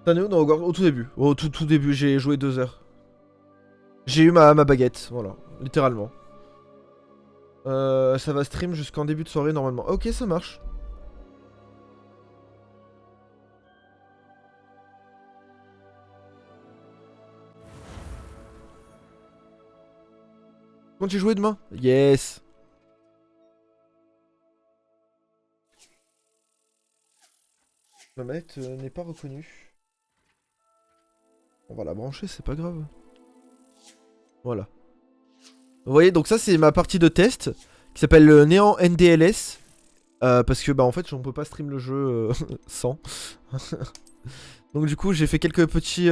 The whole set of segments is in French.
T'en es où dans Hogwarts? Au tout début. Au tout début, j'ai joué 2 heures. J'ai eu ma baguette, voilà, littéralement. Ça va stream jusqu'en début de soirée normalement. Ok, ça marche. Quand tu jouer demain? Yes. Ma manette n'est pas reconnue. On va la brancher, c'est pas grave. Voilà. Vous voyez, donc ça c'est ma partie de test qui s'appelle le Néant NDLS. Parce que bah en fait on peut pas stream le jeu sans. Donc du coup j'ai fait quelques petits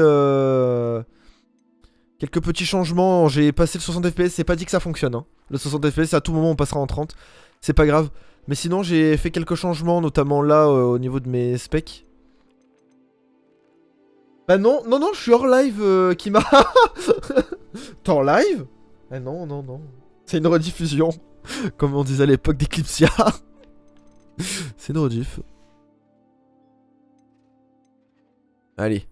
changements. J'ai passé le 60 FPS, c'est pas dit que ça fonctionne hein. Le 60 FPS à tout moment on passera en 30. C'est pas grave. Mais sinon j'ai fait quelques changements, notamment là au niveau de mes specs. Bah non, non, non, je suis hors live qui m'a... T'es en live? Ah non, non, non. C'est une rediffusion. Comme on disait à l'époque d'Eclipsia. C'est une rediff. Allez.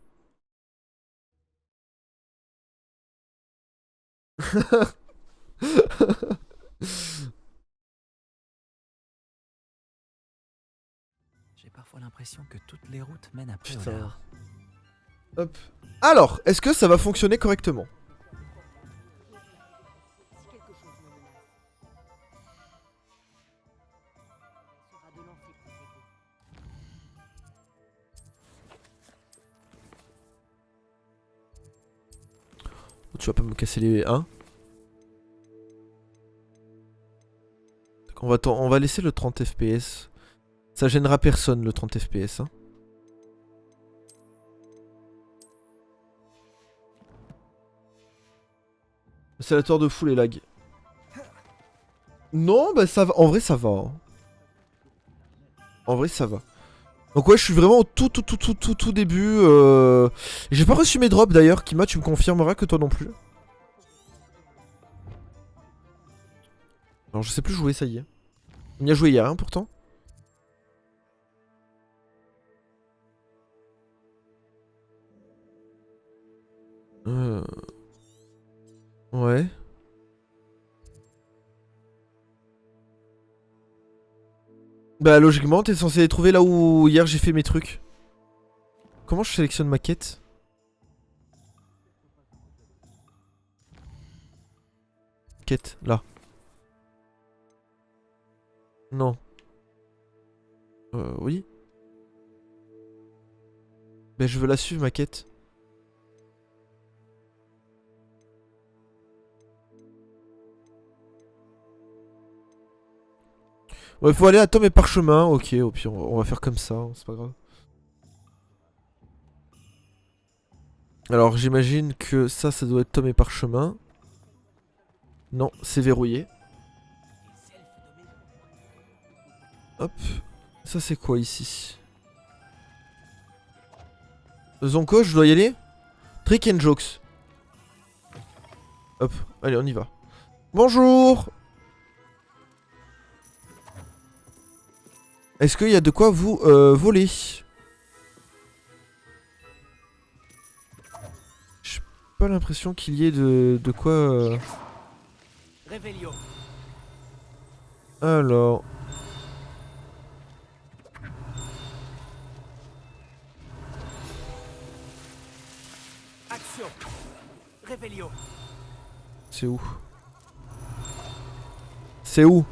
J'ai parfois l'impression que toutes les routes mènent à Putain. Péolard. Hop. Alors, est-ce que ça va fonctionner correctement? Tu vas pas me casser les 1. On va laisser le 30 FPS. Ça gênera personne le 30 FPS. Hein. C'est la tour de fou les lags. Non, bah ça va. En vrai, ça va. Hein. En vrai, ça va. Donc ouais, je suis vraiment au tout début. J'ai pas reçu mes drops d'ailleurs. Kima, tu me confirmeras que toi non plus. Alors je sais plus jouer, ça y est. On y a joué hier, hein, pourtant. Ouais. Bah logiquement, t'es censé les trouver là où hier j'ai fait mes trucs. Comment je sélectionne ma quête? Quête, là. Non. Oui. Bah je veux la suivre ma quête. Ouais, faut aller à Tom et Parchemin. Ok, au pire, on va faire comme ça, hein, c'est pas grave. Alors, j'imagine que ça doit être Tom et Parchemin. Non, c'est verrouillé. Hop. Ça, c'est quoi ici? Zonko, je dois y aller? Trick and jokes. Hop, allez, on y va. Bonjour! Est-ce qu'il y a de quoi vous voler? J'ai pas l'impression qu'il y ait de quoi... Alors... Action. Réveillon. C'est où? C'est où?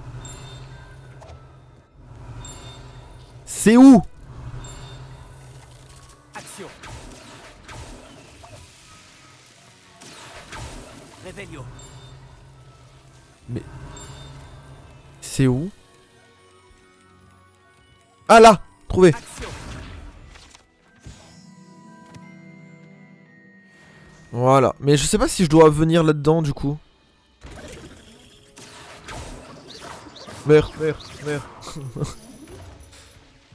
C'est où? Action. Réveillon. Mais... C'est où? Ah là! Trouvé! Action. Voilà. Mais je sais pas si je dois venir là-dedans du coup. Meurs, meurs, meurs.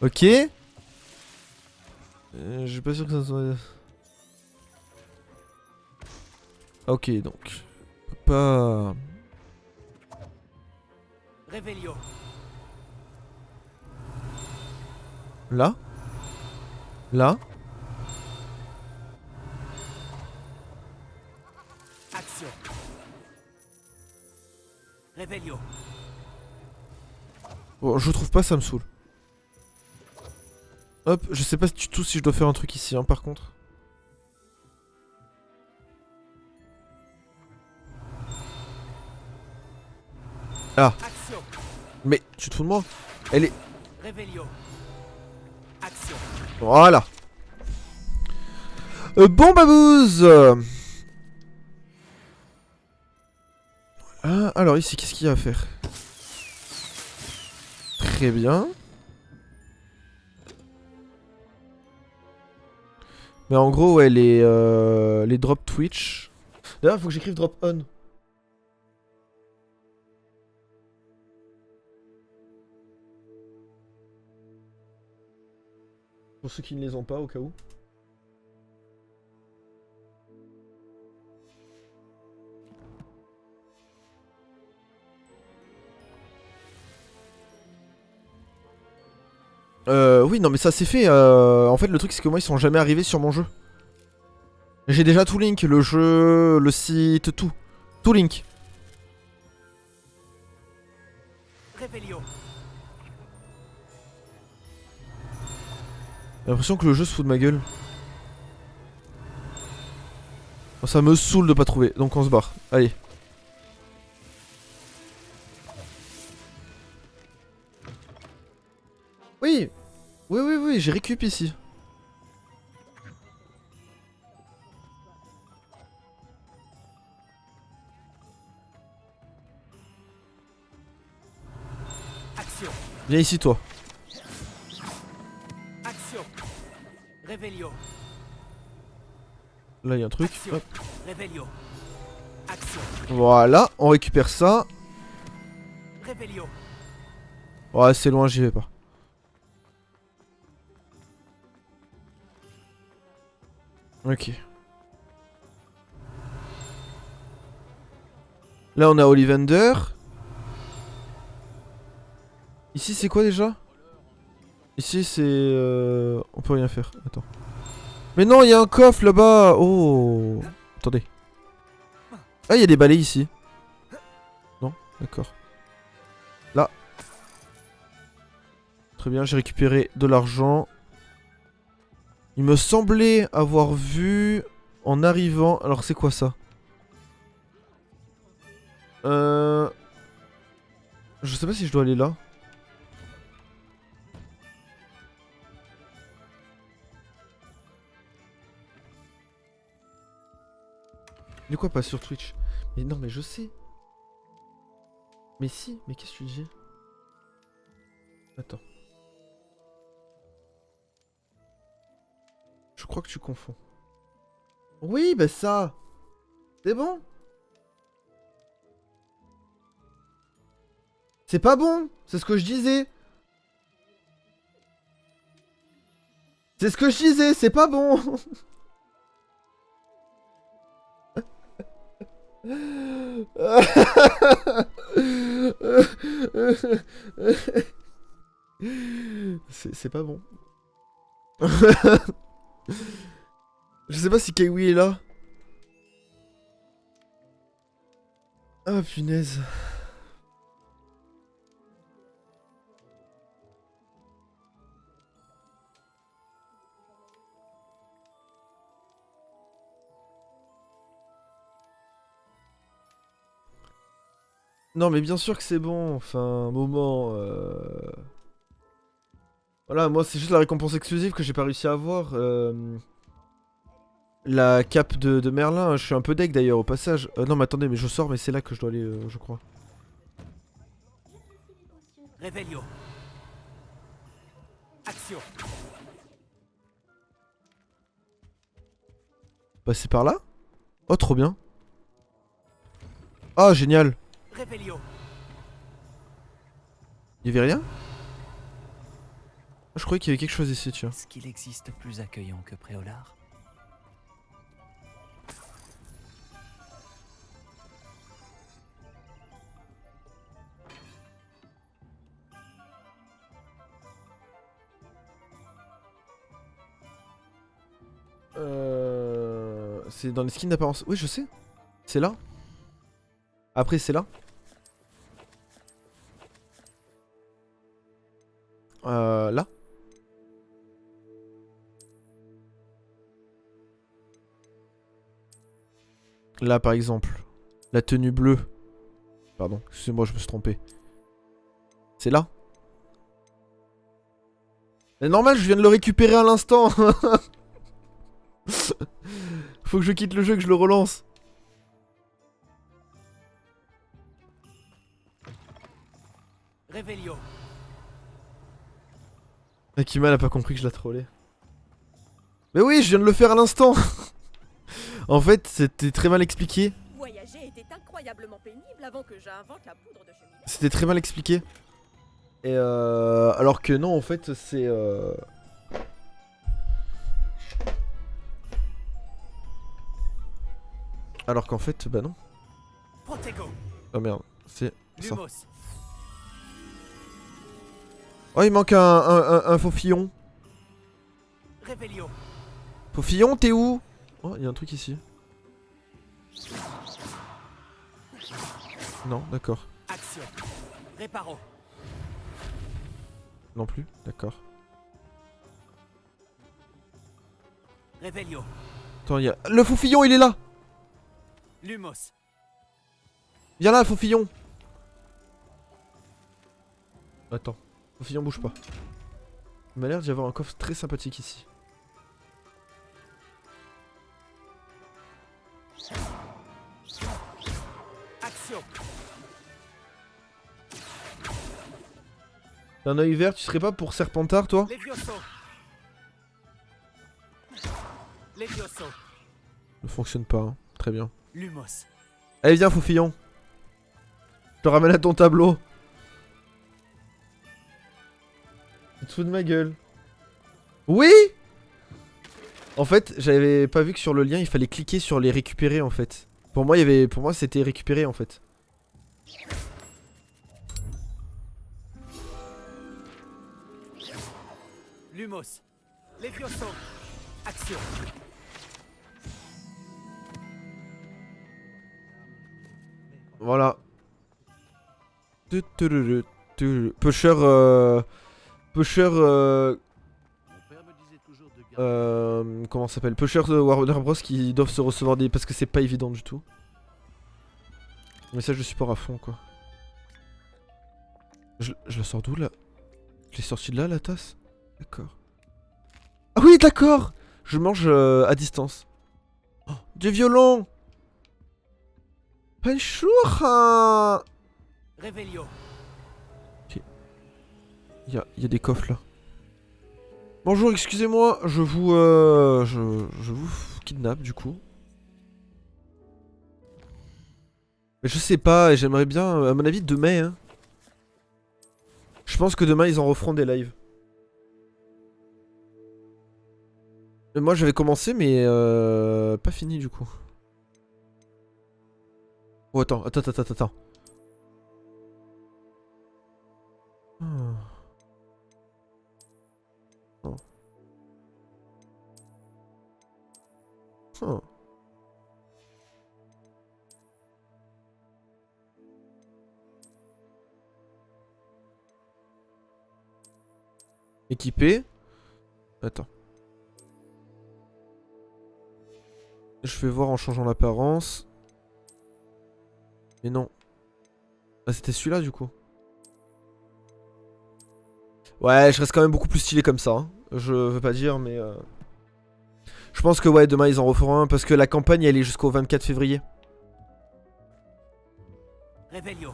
Ok. Je suis pas sûr que ça soit... Ok, donc... Pas... Réveillon. Là? Là? Revelio. Bon, je trouve pas, ça me saoule. Hop, je sais pas du tout si je dois faire un truc ici, hein, par contre. Ah. Action. Mais tu te fous de moi? Elle est... Revelio. Action. Voilà. Bon babouze. Ah, alors ici, qu'est-ce qu'il y a à faire? Très bien. Mais en gros, ouais, les drop Twitch. D'ailleurs, faut que j'écrive drop on. Pour ceux qui ne les ont pas, au cas où. Oui, non, mais ça c'est fait. En fait, le truc, c'est que moi, ils sont jamais arrivés sur mon jeu. J'ai déjà tout link, le jeu, le site, tout. Tout link. Revelio. J'ai l'impression que le jeu se fout de ma gueule. Ça me saoule de pas trouver, donc on se barre. Allez. Oui. Oui, oui, oui, j'ai récup ici. Action. Viens ici, toi. Action. Revelio. Là, il y a un truc. Action. Hop. Revelio. Action. Voilà, on récupère ça. Revelio. Ouais, c'est loin, j'y vais pas. Ok. Là, on a Ollivander. Ici, c'est quoi déjà? Ici, c'est... On peut rien faire. Attends. Mais non, il y a un coffre là-bas. Oh. Attendez. Ah, il y a des balais ici. Non? D'accord. Là. Très bien, j'ai récupéré de l'argent. Il me semblait avoir vu en arrivant... Alors, c'est quoi ça? Je sais pas si je dois aller là. De quoi pas sur Twitch? Mais non, mais je sais. Mais si, mais qu'est-ce que tu dis? Attends. Je crois que tu confonds. Oui, bah ça. C'est bon. C'est pas bon. C'est ce que je disais. C'est ce que je disais, c'est pas bon. C'est pas bon. Je sais pas si Kiwi est là. Ah punaise. Non mais bien sûr que c'est bon, enfin un moment... Voilà, moi c'est juste la récompense exclusive que j'ai pas réussi à avoir. La cape de Merlin, je suis un peu deg d'ailleurs au passage. Non mais attendez, mais je sors, mais c'est là que je dois aller, je crois. Revelio. Action. Passer par là? Oh trop bien. Ah génial. Revelio. Y'avait rien? Je croyais qu'il y avait quelque chose ici, tiens. Est-ce qu'il existe plus accueillant que Préolard? C'est dans les skins d'apparence. Oui, je sais. C'est là. Après, c'est là. Là. Là par exemple. La tenue bleue. Pardon, excusez-moi, je me suis trompé. C'est là. C'est normal, je viens de le récupérer à l'instant. Faut que je quitte le jeu, que je le relance. Revelio. Akima elle a pas compris que je la trollais. Mais oui, je viens de le faire à l'instant. En fait, c'était très mal expliqué. Voyager était incroyablement pénible avant que j'invente la poudre de cheminée. C'était très mal expliqué. Et alors que non, en fait, c'est alors qu'en fait, bah non. Protego. Oh merde, c'est ça. Lumos. Oh, il manque un faufillon. Revelio. Faufillon, t'es où? Oh, il y a un truc ici. Non, d'accord. Action. Réparo. Non plus, d'accord. Revelio. Attends, il y a... Le faufillon, il est là! Lumos. Viens là, faufillon! Attends, faufillon, bouge pas. Il m'a l'air d'y avoir un coffre très sympathique ici. Action. T'as un œil vert, tu serais pas pour Serpentard, toi? Levioso. Levioso. Ne fonctionne pas, hein. Très bien. Lumos. Allez, viens, faufillon. Je te ramène à ton tableau. Tu te fous de ma gueule. Oui! En fait, j'avais pas vu que sur le lien, il fallait cliquer sur les récupérer, en fait. Pour moi, c'était récupéré, en fait. Lumos. Levioso. Action. Voilà. Pêcheur, comment ça s'appelle? Pêcheur de Warner Bros qui doivent se recevoir des... Parce que c'est pas évident du tout. Message de support à fond, quoi. Je la sors d'où, là? Je l'ai sorti de là, la tasse? D'accord. Ah oui, d'accord! Je mange à distance. Oh, du violon! Bonjour! Revelio. Il y a des coffres là. Bonjour, excusez-moi, je vous kidnappe du coup. Mais je sais pas, et j'aimerais bien, à mon avis, demain. Hein. Je pense que demain ils en referont des lives. Mais moi j'avais commencé, mais pas fini du coup. Oh, attends. Hmm. Oh. Oh. Équipé. Attends. Je vais voir en changeant l'apparence. Mais non. Ah, c'était celui-là du coup. Ouais, je reste quand même beaucoup plus stylé comme ça. Hein. Je veux pas dire, mais... Je pense que ouais, demain ils en referont un parce que la campagne elle est jusqu'au 24 février. Revelio.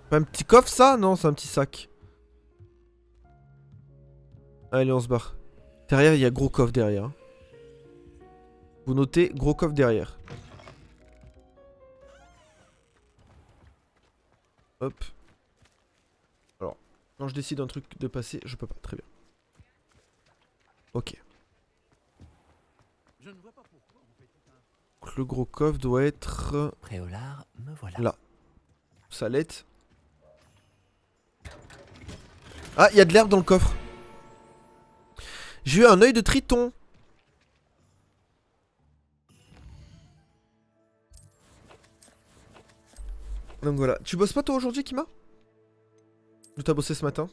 Pas un petit coffre ça? Non, c'est un petit sac. Allez, on se barre. Derrière, il y a gros coffre derrière. Hein. Vous notez, gros coffre derrière. Hop. Alors, quand je décide un truc de passer, je peux pas. Très bien. Ok. Je ne vois pas pourquoi on fait tout un... Donc, le gros coffre doit être... Préolard, me voilà. Là. Salette. Ah, il y a de l'herbe dans le coffre. J'ai eu un œil de triton. Donc voilà. Tu bosses pas toi aujourd'hui, Kima? Ou t'as bossé ce matin?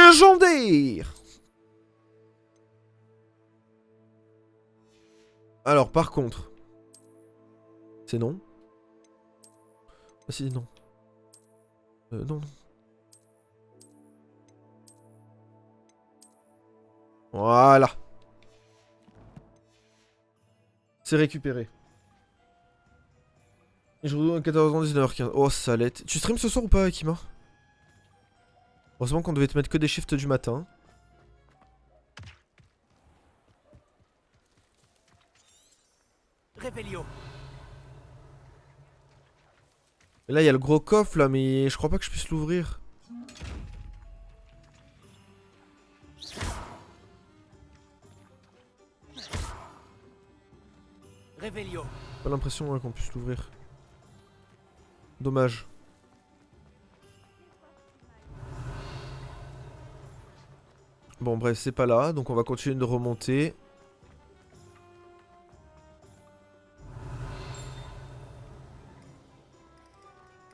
légendaire. Alors, par contre... C'est non. Ah si, non. Non. Voilà. C'est récupéré. Je joue à 14h, 19h15. Oh, salette. Tu stream ce soir ou pas, Akima? Heureusement qu'on devait te mettre que des shifts du matin. Réveillon. Et là, il y a le gros coffre, là, mais je crois pas que je puisse l'ouvrir. Réveillon. Pas l'impression qu'on puisse l'ouvrir. Dommage. Bon, bref, c'est pas là, donc on va continuer de remonter.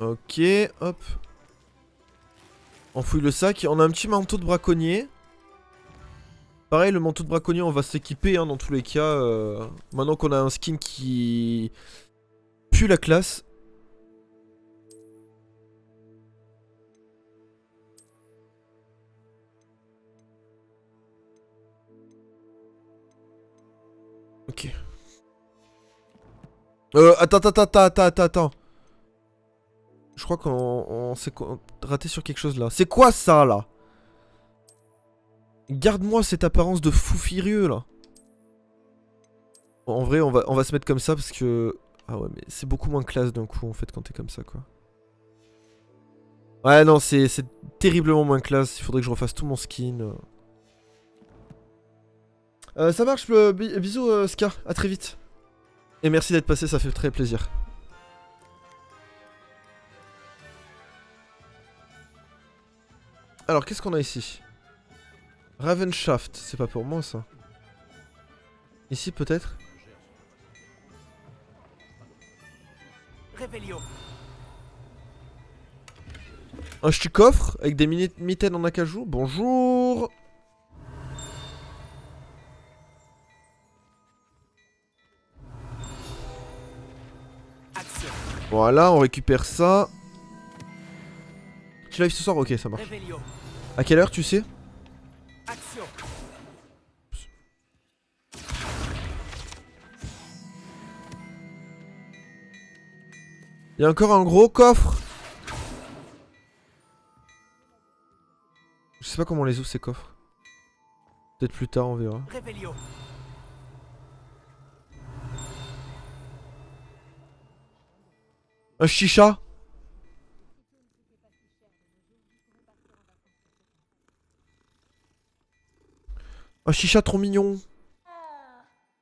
Ok, hop. On fouille le sac. On a un petit manteau de braconnier. Pareil, le manteau de braconnier, on va s'équiper hein, dans tous les cas. Maintenant qu'on a un skin qui pue la classe. Ok. Attends. Je crois qu'on s'est raté sur quelque chose là. C'est quoi ça là? Garde-moi cette apparence de fou furieux là. En vrai, on va se mettre comme ça parce que... Ah ouais, mais c'est beaucoup moins classe d'un coup en fait quand t'es comme ça quoi. Ouais, non, c'est terriblement moins classe. Il faudrait que je refasse tout mon skin. Ça marche, bisous Ska, à très vite. Et merci d'être passé, ça fait très plaisir. Alors, qu'est-ce qu'on a ici? Ravenshaft, c'est pas pour moi ça. Ici peut-être? Réveillon. Un petit coffre avec des mitaines en acajou. Bonjour. Action. Voilà, on récupère ça. Tu live ce soir? Ok, ça marche. Réveillon. À quelle heure tu sais? Action. Il y a encore un gros coffre. Je sais pas comment on les ouvre ces coffres. Peut-être plus tard, on verra. Réveillon. Un chicha. Un chicha trop mignon.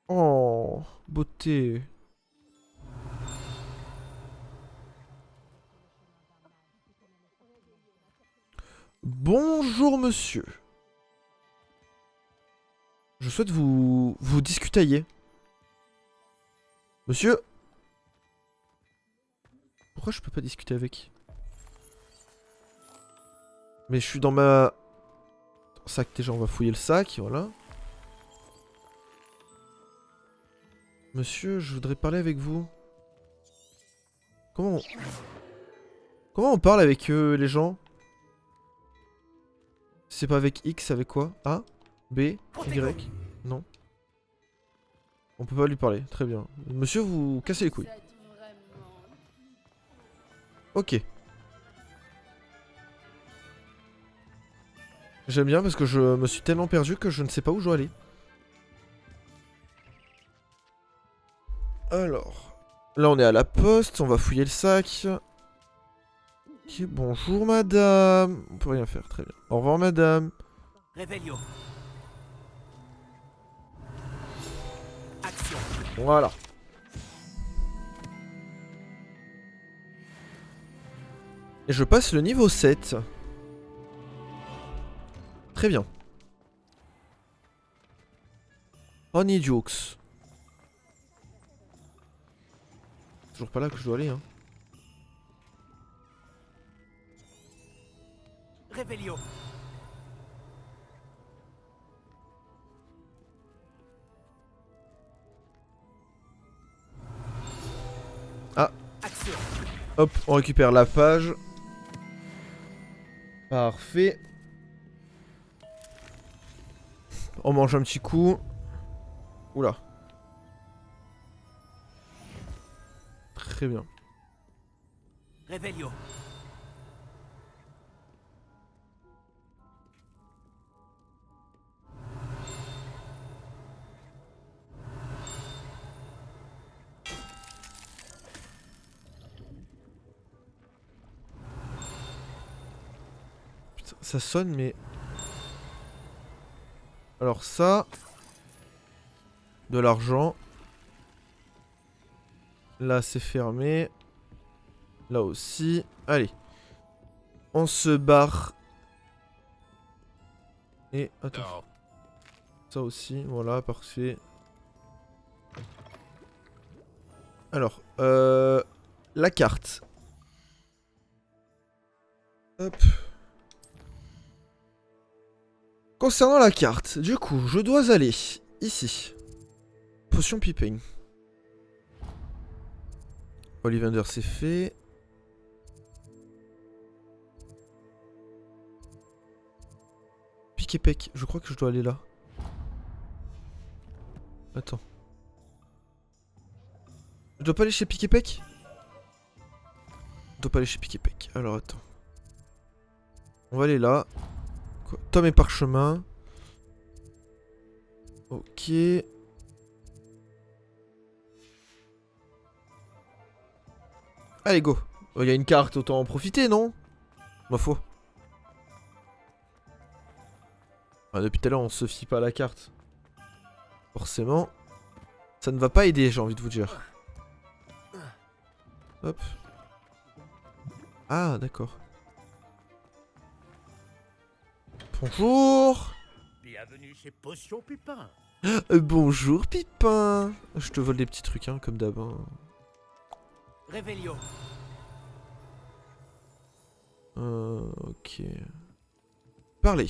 Oh, beauté. Bonjour monsieur. Je souhaite vous discutailler. Monsieur. Pourquoi je peux pas discuter avec? Mais je suis dans ma... Sac déjà, on va fouiller le sac, voilà. Monsieur, je voudrais parler avec vous. Comment on parle avec les gens? C'est pas avec X, avec quoi? A? B? Y? Non. On peut pas lui parler, très bien. Monsieur, vous cassez les couilles. Ok. J'aime bien parce que je me suis tellement perdu que je ne sais pas où je dois aller. Alors, là on est à la poste, on va fouiller le sac. Ok, bonjour madame. On peut rien faire, très bien. Au revoir madame. Réveillon. Action. Voilà. Et je passe le niveau 7. Très bien. Honey Jokes. Toujours pas là que je dois aller, hein. Réveillon. Hop, on récupère la page. Parfait. On mange un petit coup. Oula. Très bien. Revelio. Putain, ça sonne mais... Alors ça... De l'argent. Là c'est fermé. Là aussi. Allez. On se barre. Et attends. Ça aussi, voilà, parfait. Alors, la carte. Hop. Concernant la carte, du coup, je dois aller ici. Potion piping. Ollivander, c'est fait. Pique et pec, je crois que je dois aller là. Attends. Je dois pas aller chez Pique et pec? Je dois pas aller chez Pique et pec. Alors attends. On va aller là. Quoi? Tome et parchemin. Ok. Allez, go. Il y a une carte, autant en profiter, non? Ma foi. Ah, depuis tout à l'heure, on se fie pas à la carte. Forcément. Ça ne va pas aider, j'ai envie de vous dire. Hop. Ah, d'accord. Bonjour. Bienvenue chez Potion Pipin. Bonjour, Pipin. Je te vole des petits trucs, hein, comme d'hab. Hein. Revelio. Ok. Parlez.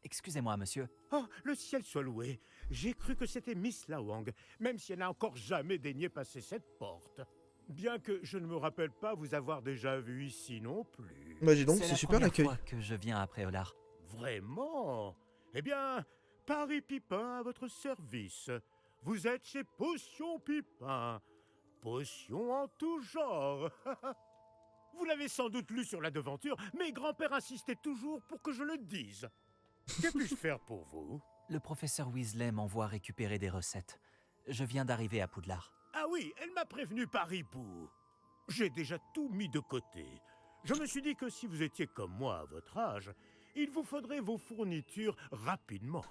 Excusez-moi, monsieur. Oh, le ciel soit loué. J'ai cru que c'était Miss Lawang, même si elle n'a encore jamais daigné passer cette porte. Bien que je ne me rappelle pas vous avoir déjà vu ici non plus. Bah dis donc, C'est c'est la super première l'accueil. fois que je viens après Olar. Vraiment? Eh bien, Paris Pipin à votre service. Vous êtes chez Potion Pipin. Potion en tout genre. Vous l'avez sans doute lu sur la devanture, mais grand-père insistait toujours pour que je le dise. Que puis-je faire pour vous? Le professeur Weasley m'envoie récupérer des recettes. Je viens d'arriver à Poudlard. Ah oui, elle m'a prévenu par hibou. J'ai déjà tout mis de côté. Je me suis dit que si vous étiez comme moi à votre âge, il vous faudrait vos fournitures rapidement.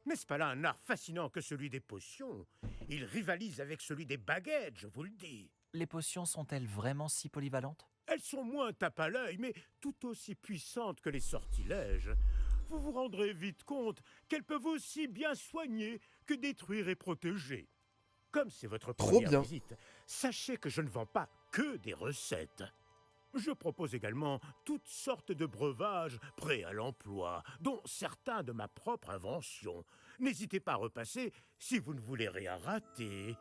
N'est-ce pas là un art fascinant que celui des potions? Il rivalise avec celui des baguettes, je vous le dis. Les potions sont-elles vraiment si polyvalentes? Elles sont moins tape à l'œil, mais tout aussi puissantes que les sortilèges. Vous vous rendrez vite compte qu'elles peuvent aussi bien soigner que détruire et protéger. Comme c'est votre Trop première bien. visite, sachez que je ne vends pas que des recettes. Je propose également toutes sortes de breuvages prêts à l'emploi, dont certains de ma propre invention. N'hésitez pas à repasser si vous ne voulez rien rater.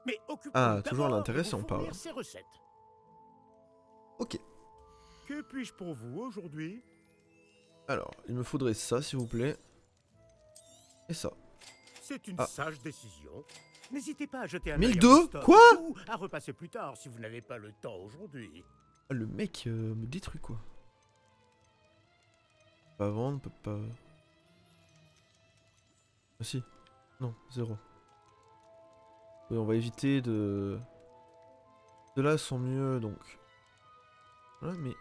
Mais occupez-vous Ah, toujours d'abord de l'intéressant, vous par fournir là. ces recettes. Ok. Que puis-je pour vous aujourd'hui? Alors, il me faudrait ça, s'il vous plaît. Et ça. C'est une Ah. sage décision. N'hésitez pas à jeter un 1002? œil à mon stock Quoi? ou à repasser plus tard si vous n'avez pas le temps aujourd'hui. Ah, le mec me détruit, quoi. Pas vendre, peut pas... Ah si. Non, 0. Oui, on va éviter de... Ceux-là sont mieux, donc... Voilà, mais...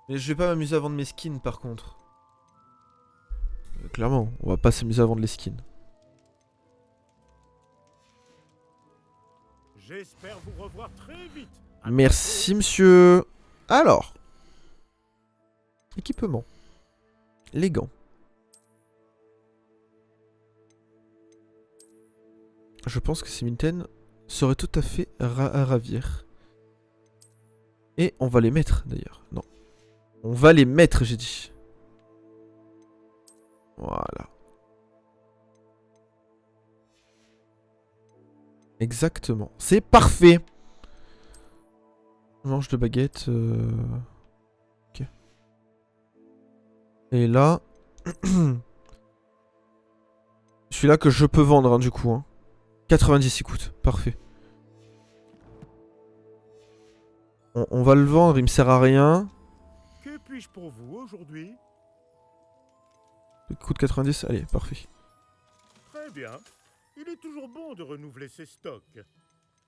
Mais je vais pas m'amuser à vendre mes skins, par contre. Clairement, on va pas s'amuser à vendre les skins. J'espère vous revoir très vite. À Merci, monsieur. Alors. Équipement. Les gants. Je pense que ces mitaines seraient tout à fait à ravir. Et on va les mettre, d'ailleurs. Non. On va les mettre, j'ai dit. Voilà. Exactement. C'est parfait. Mange de baguette. Ok. Et là... Celui-là que je peux vendre, hein, du coup. Hein. 90 il coûte. Parfait. On va le vendre, il me sert à rien. Que puis-je pour vous aujourd'hui? Il coûte 90, allez, parfait. Très bien. Il est toujours bon de renouveler ses stocks.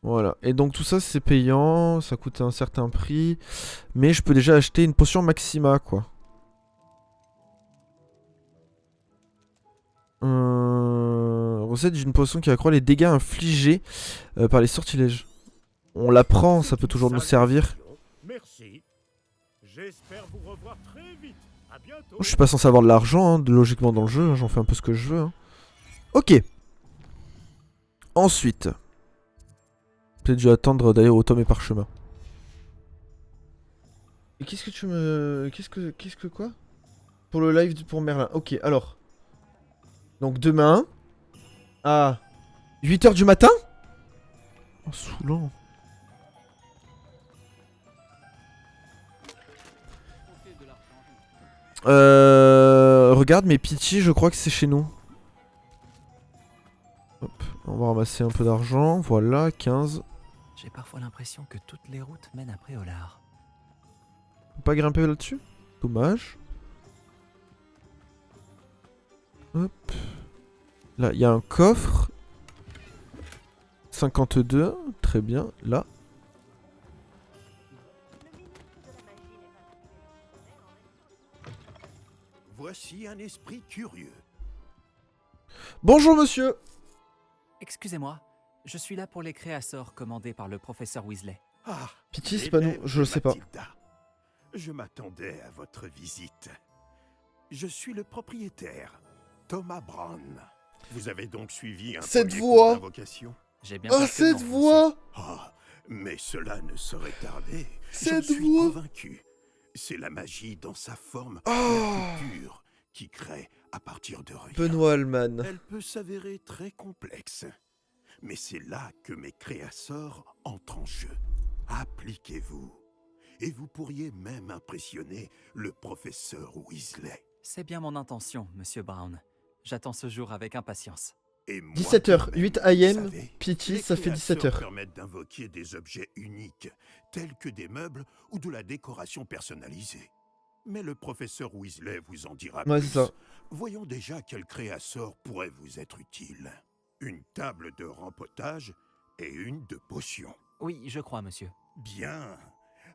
Voilà, et donc tout ça c'est payant, ça coûte un certain prix. Mais je peux déjà acheter une potion Maxima, quoi. Recette d'une potion qui accroît les dégâts infligés par les sortilèges. On la prend, ça peut toujours nous servir. Merci. J'espère vous revoir très vite. À bientôt. Je suis pas censé avoir de l'argent, hein, logiquement dans le jeu, hein, j'en fais un peu ce que je veux. Hein. Ok. Ensuite. Peut-être je vais attendre d'ailleurs au tome et parchemin. Et qu'est-ce que tu me... Qu'est-ce que quoi? Pour le live pour Merlin. Ok, alors. Donc demain. À 8 h du matin? Oh, saoulant. Regarde, mais Pity, je crois que c'est chez nous. Hop, on va ramasser un peu d'argent. Voilà, 15. J'ai parfois l'impression que toutes les routes mènent à Préolard. Faut pas grimper là-dessus? Dommage. Hop. Là, il y a un coffre. 52, très bien. Là. Voici un esprit curieux. Bonjour monsieur. Excusez-moi, je suis là pour les créassors commandés par le professeur Weasley. Ah, Pity, c'est pas nous, je le sais pas. Mathilda. Je m'attendais à votre visite. Je suis le propriétaire, Thomas Brown. Vous avez donc suivi un Cette premier voix. cours d'invocation? J'ai bien Oh, peur que cette non, voix. Ah, mais cela ne saurait tarder. Cette J'en suis voix. convaincu. C'est la magie dans sa forme Oh. la plus pure qui crée à partir de rien. Benoît Alman. Elle peut s'avérer très complexe. Mais c'est là que mes créasseurs entrent en jeu. Appliquez-vous. Et vous pourriez même impressionner le professeur Weasley. C'est bien mon intention, monsieur Brown. J'attends ce jour avec impatience. Et moi 17 h, de même, 8 vous AM, savez, Pity, les ça fait 17 créasseurs h. permettent d'invoquer des objets uniques, tels que des meubles ou de la décoration personnalisée. Mais le professeur Weasley vous en dira Ouais, plus. c'est ça. Voyons déjà quel créasseur pourrait vous être utile. Une table de rempotage et une de potions. Oui, je crois, monsieur. Bien.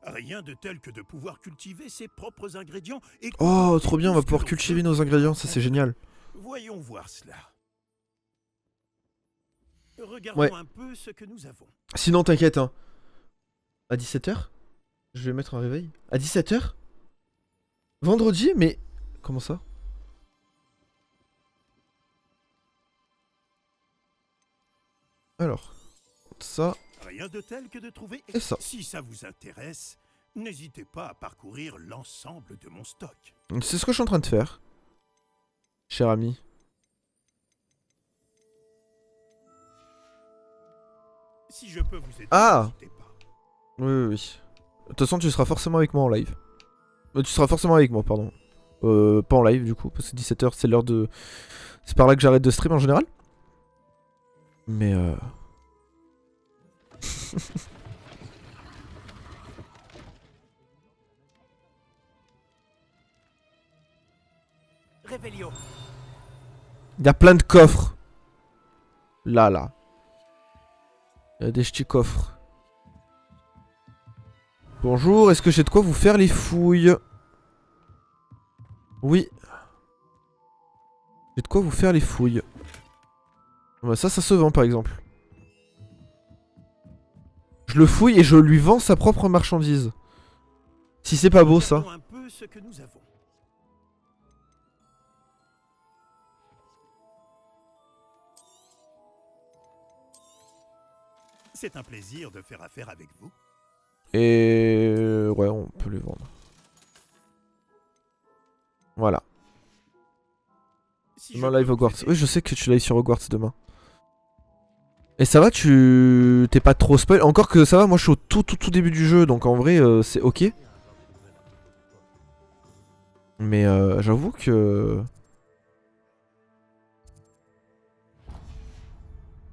Rien de tel que de pouvoir cultiver ses propres ingrédients et... Oh, trop bien, on va tout ce pouvoir que l'on cultiver veut. nos ingrédients, ça c'est génial. Voyons voir cela. Regardons Ouais. un peu ce que nous avons. Sinon, t'inquiète, hein. À 17 h? Je vais mettre un réveil. À 17 h? Vendredi? Mais... Comment ça? Alors... Ça... Rien de tel que de trouver... Et ça. Si ça vous intéresse, n'hésitez pas à parcourir l'ensemble de mon stock. C'est ce que je suis en train de faire. Cher ami. Si je peux vous aider, Ah! n'hésitez pas. Oui, oui, oui. De toute façon, tu seras forcément avec moi en live. Tu seras forcément avec moi, pardon. Pas en live, du coup, parce que 17 h, c'est l'heure de... C'est par là que j'arrête de stream, en général. Mais, Réveillon. il y a plein de coffres. Là, là. Il y a des petits coffres. Bonjour, est-ce que j'ai de quoi vous faire les fouilles? Oui. J'ai de quoi vous faire les fouilles. Bah ça se vend par exemple. Je le fouille et je lui vends sa propre marchandise. Si c'est pas beau ça. Regardons un peu ce que nous avons. C'est un plaisir de faire affaire avec vous. Et... Ouais, on peut les vendre. Voilà. Si Demain je peux live vous Hogwarts. aider, Oui, je sais que tu live sur Hogwarts demain. Et ça va, tu t'es pas trop spoil. Encore que ça va, moi je suis au tout début du jeu, donc en vrai c'est ok. Mais j'avoue que...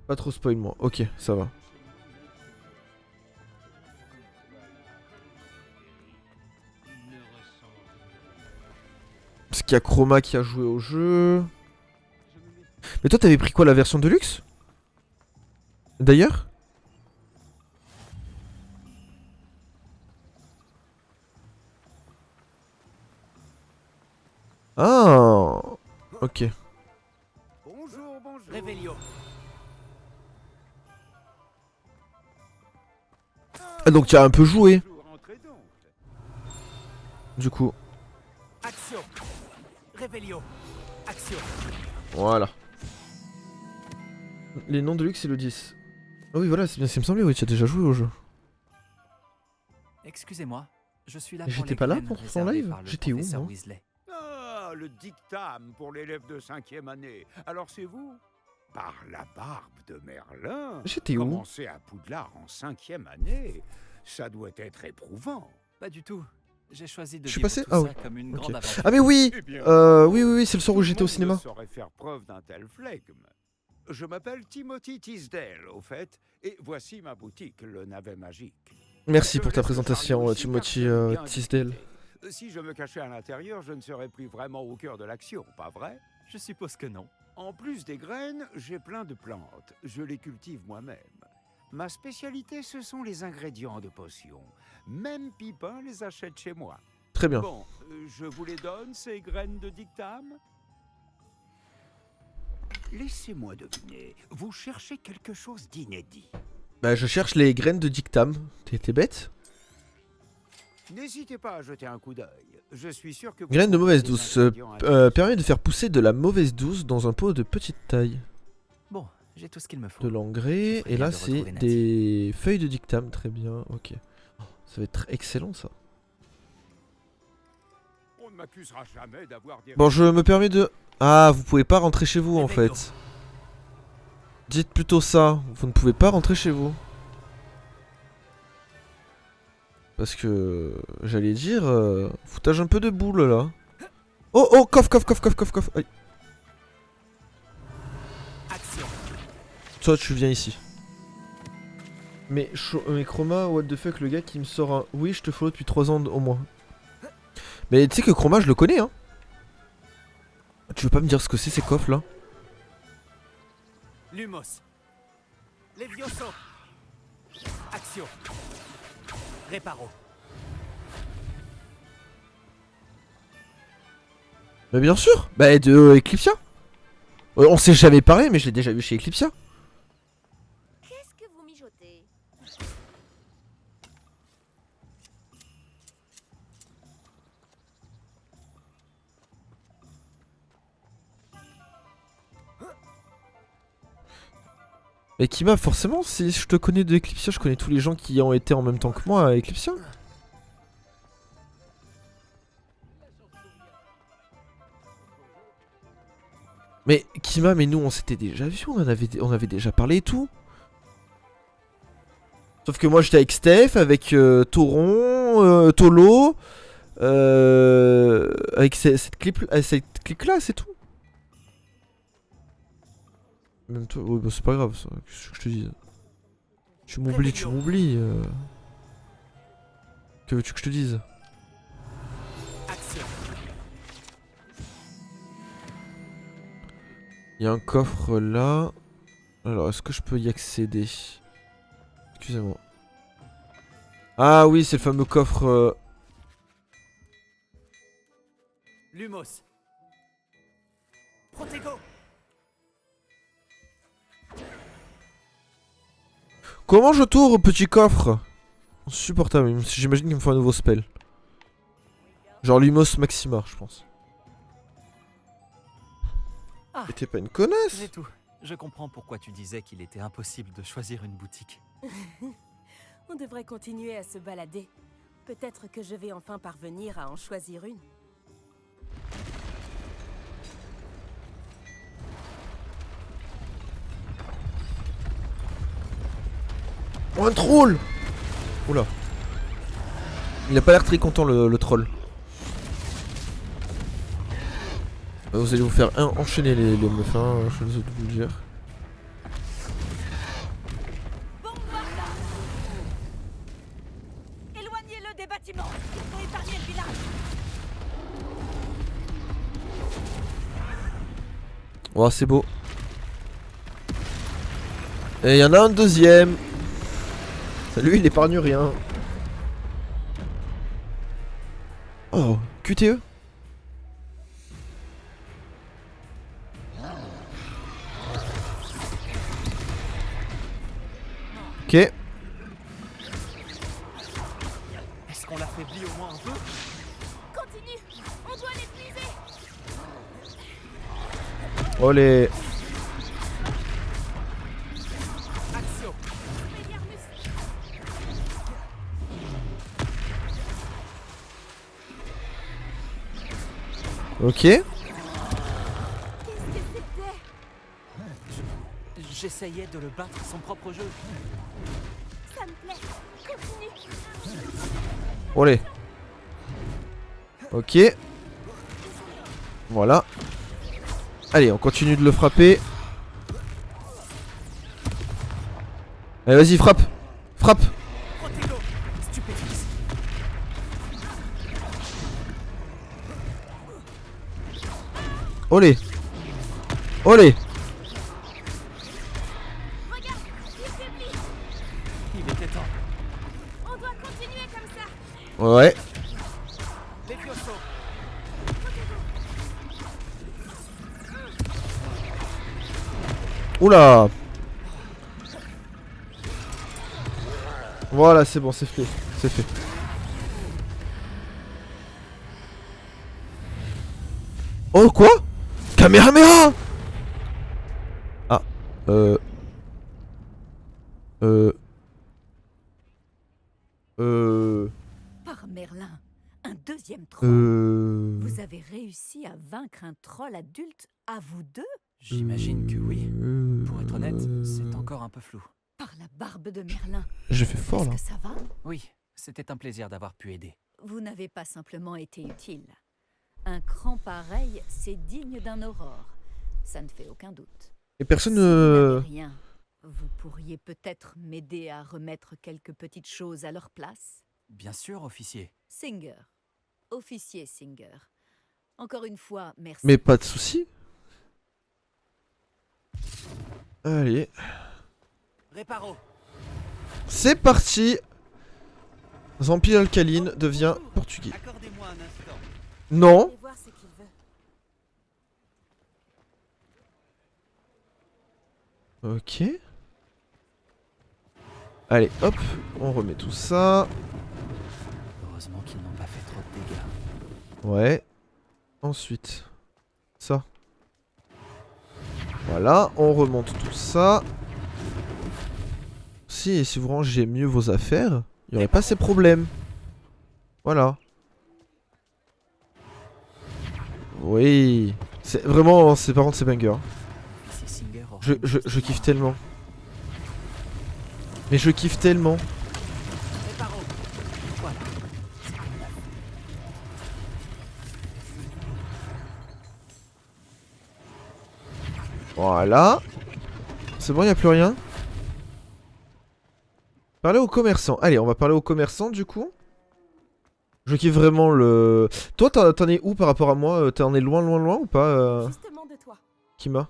Pas trop spoil moi, ok, ça va. Parce qu'il y a Chroma qui a joué au jeu. Mais toi t'avais pris quoi, la version de luxe? D'ailleurs? Ah, ok. Bonjour, bonjour. Réveillon. Ah donc tu as un peu joué, Bonjour, entrez donc. du coup. Action. Réveillon. Action. Voilà. Les noms de luxe c'est le 10. Ah oui voilà, c'est bien ce qui me semblait, oui, tu as déjà joué au jeu. Excusez-moi, je suis là Mais pour j'étais les pas là graines pour son réservées live. par le J'étais où, professeur moi? Weasley. Ah, le dictame pour l'élève de 5e année. Alors c'est vous? Par la barbe de Merlin. J'étais où? Commencer à Poudlard en 5e année, ça doit être éprouvant. Pas du tout. J'ai choisi de Je suis vivre passé? tout Ah ça oui. comme une Ok. grande aventure. Ah mais oui, Eh bien, oui, c'est le soir où tout le j'étais au monde cinéma. ne saurait faire preuve d'un tel flegme. Je m'appelle Timothy Tisdale, au fait, et voici ma boutique, le navet magique. Merci Je pour ta laisse le présentation, chariot ici, Timothy car j'aime bien Tisdale. discuter. Si je me cachais à l'intérieur, je ne serais plus vraiment au cœur de l'action, pas vrai? Je suppose que non. En plus des graines, j'ai plein de plantes. Je les cultive moi-même. Ma spécialité, ce sont les ingrédients de potions. Même Pipin les achète chez moi. Très bien. Bon, je vous les donne, ces graines de dictame? Laissez-moi deviner, vous cherchez quelque chose d'inédit. Bah je cherche les graines de dictame. T'es bête? N'hésitez pas à jeter un coup d'œil. Je suis sûr que vous Graines de trouverez mauvaise des douce. ingrédients Permet de faire pousser de la mauvaise douce dans un pot de petite taille. Bon, j'ai tout ce qu'il me faut. De l'engrais. Je ferai Et bien là de c'est retrouver des feuilles de dictame. Très bien, ok. Oh, ça va être excellent ça. On ne m'accusera jamais d'avoir des... Bon je me permets de... Ah vous pouvez pas rentrer chez vous en Réveillon. fait. Dites plutôt ça. Vous ne pouvez pas rentrer chez vous. Parce que j'allais dire foutage un peu de boule là. Oh coffre. Aïe. Action. Toi tu viens ici. Mais Chroma, what the fuck, le gars qui me sort un... Oui je te follow depuis 3 ans au moins. Mais tu sais que Chroma je le connais hein. Tu veux pas me dire ce que c'est ces coffres là? Lumos. Levioso. Action. Réparo. Bah bien sûr. Bah de Eclipsia. On s'est jamais parlé mais je l'ai déjà vu chez Eclipsia. Qu'est-ce que vous mijotez? Mais Kima, forcément, si je te connais de Eclipsia, je connais tous les gens qui ont été en même temps que moi à Eclipsia. Mais Kima, mais nous on s'était déjà vu, on avait déjà parlé et tout. Sauf que moi j'étais avec Steph, avec Toron, Tolo, avec cette clique là, c'est tout. Même toi, ouais, bah c'est pas grave ça, qu'est-ce que je te dis. Tu m'oublies. Que veux-tu que je te dise? Action. Il y a un coffre là. Alors, est-ce que je peux y accéder? Excusez-moi. Ah oui, c'est le fameux coffre. Lumos. Protego. Comment je tourne, petit coffre? Insupportable, j'imagine qu'il me faut un nouveau spell. Genre Lumos Maxima, je pense. Ah. Et t'es pas une connasse? J'ai tout. Je comprends pourquoi tu disais qu'il était impossible de choisir une boutique. On devrait continuer à se balader. Peut-être que je vais enfin parvenir à en choisir une. Oh, un troll! Oula. Il a pas l'air très content le troll. Vous allez vous faire enchaîner les meufs, hein, je vais vous le dire. Éloignez-le des bâtiments. Il faut épargner le village. Oh, c'est beau. Et il y en a un deuxième. Lui, il épargne rien. Oh, QTE. Ok. Est-ce qu'on l'affaiblit au moins un peu? Continue. On doit l'épuiser. Oh les... Axio. Ok. Qu'est-ce que c'était? J'essayais de le battre son propre jeu. Ça me plaît. Continue. Olé. Ok. Voilà. Allez, on continue de le frapper. Allez, vas-y, frappe. Frappe. Protego. Stupéfixe. Olé. Olé. Regarde, il faiblit. Il était temps. On doit continuer comme ça. Ouais. Levioso. Oula. Voilà, c'est bon, c'est fait. C'est fait. Oh, quoi? Kamehameha. Ah. Euh... Par Merlin, un deuxième troll. Vous avez réussi à vaincre un troll adulte à vous deux? J'imagine que oui. Pour être honnête, c'est encore un peu flou. Par la barbe de Merlin. J'ai fait fort Est-ce là. que ça va? Oui, c'était un plaisir d'avoir pu aider. Vous n'avez pas simplement été utile. Un cran pareil, c'est digne d'un aurore. Ça ne fait aucun doute. Et personne Si vous n'avez ne... rien, vous pourriez peut-être m'aider à remettre quelques petites choses à leur place? Bien sûr, officier. Singer. Officier Singer. Encore une fois, merci. Mais pas de soucis. Allez. Réparo. C'est parti. Vampire alcaline devient portugais. Accordez-moi un instant. Non. Allez voir ce qu'il veut. Ok. Allez, hop. On remet tout ça. Heureusement qu'ils n'ont pas fait trop de dégâts. Ouais. Ensuite. Ça. Voilà. On remonte tout ça. Si vous rangez mieux vos affaires, il n'y aurait pas ces problèmes. Voilà. Oui. C'est vraiment, c'est par contre c'est banger. Officier Singer aura Je kiffe tellement. Mais je kiffe tellement. Réparo. Voilà. Voilà. C'est bon, il n'y a plus rien. Parler aux commerçants. Allez, on va parler aux commerçants du coup. Je kiffe vraiment le... Toi, t'en es où par rapport à moi? T'en es loin, loin, loin ou pas Justement de toi. Kima?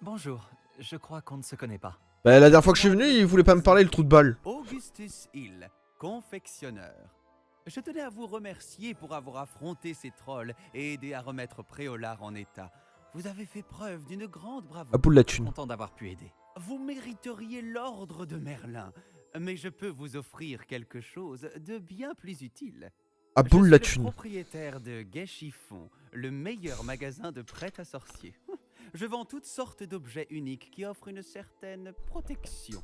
Bonjour. Je crois qu'on ne se connaît pas. Bah, la dernière fois que je suis venu, il voulait pas me parler, le trou de balle. Augustus Hill, confectionneur. Je tenais à vous remercier pour avoir affronté ces trolls et aidé à remettre Préolard en état. Vous avez fait preuve d'une grande bravoure. À bout de la thune. Content d'avoir pu aider. Vous mériteriez l'ordre de Merlin, mais je peux vous offrir quelque chose de bien plus utile. À bout de la Je suis le thune. propriétaire de Gai Chiffon, le meilleur magasin de prêt à sorcier. Je vends toutes sortes d'objets uniques qui offrent une certaine protection.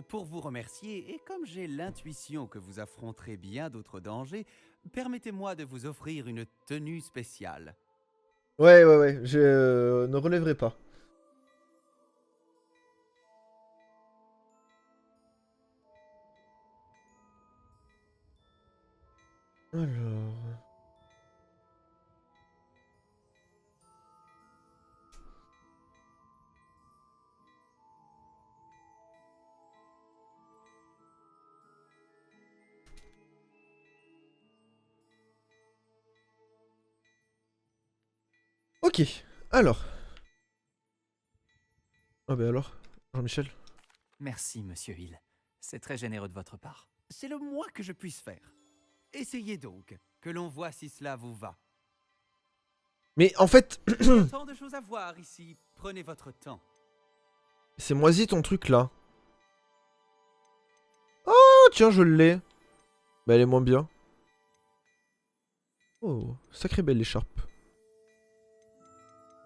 Pour vous remercier, et comme j'ai l'intuition que vous affronterez bien d'autres dangers, permettez-moi de vous offrir une tenue spéciale. Ouais, je ne relèverai pas. Alors... Ok, alors. Ah bah alors, Jean-Michel. Merci, monsieur Hill. C'est très généreux de votre part. C'est le moins que je puisse faire. Essayez donc, que l'on voit si cela vous va. Mais en fait, Tant de choses à voir ici. Prenez votre temps. c'est moisi ton truc là. Oh tiens, je l'ai. Bah elle est moins bien. Oh, sacrée belle l'écharpe.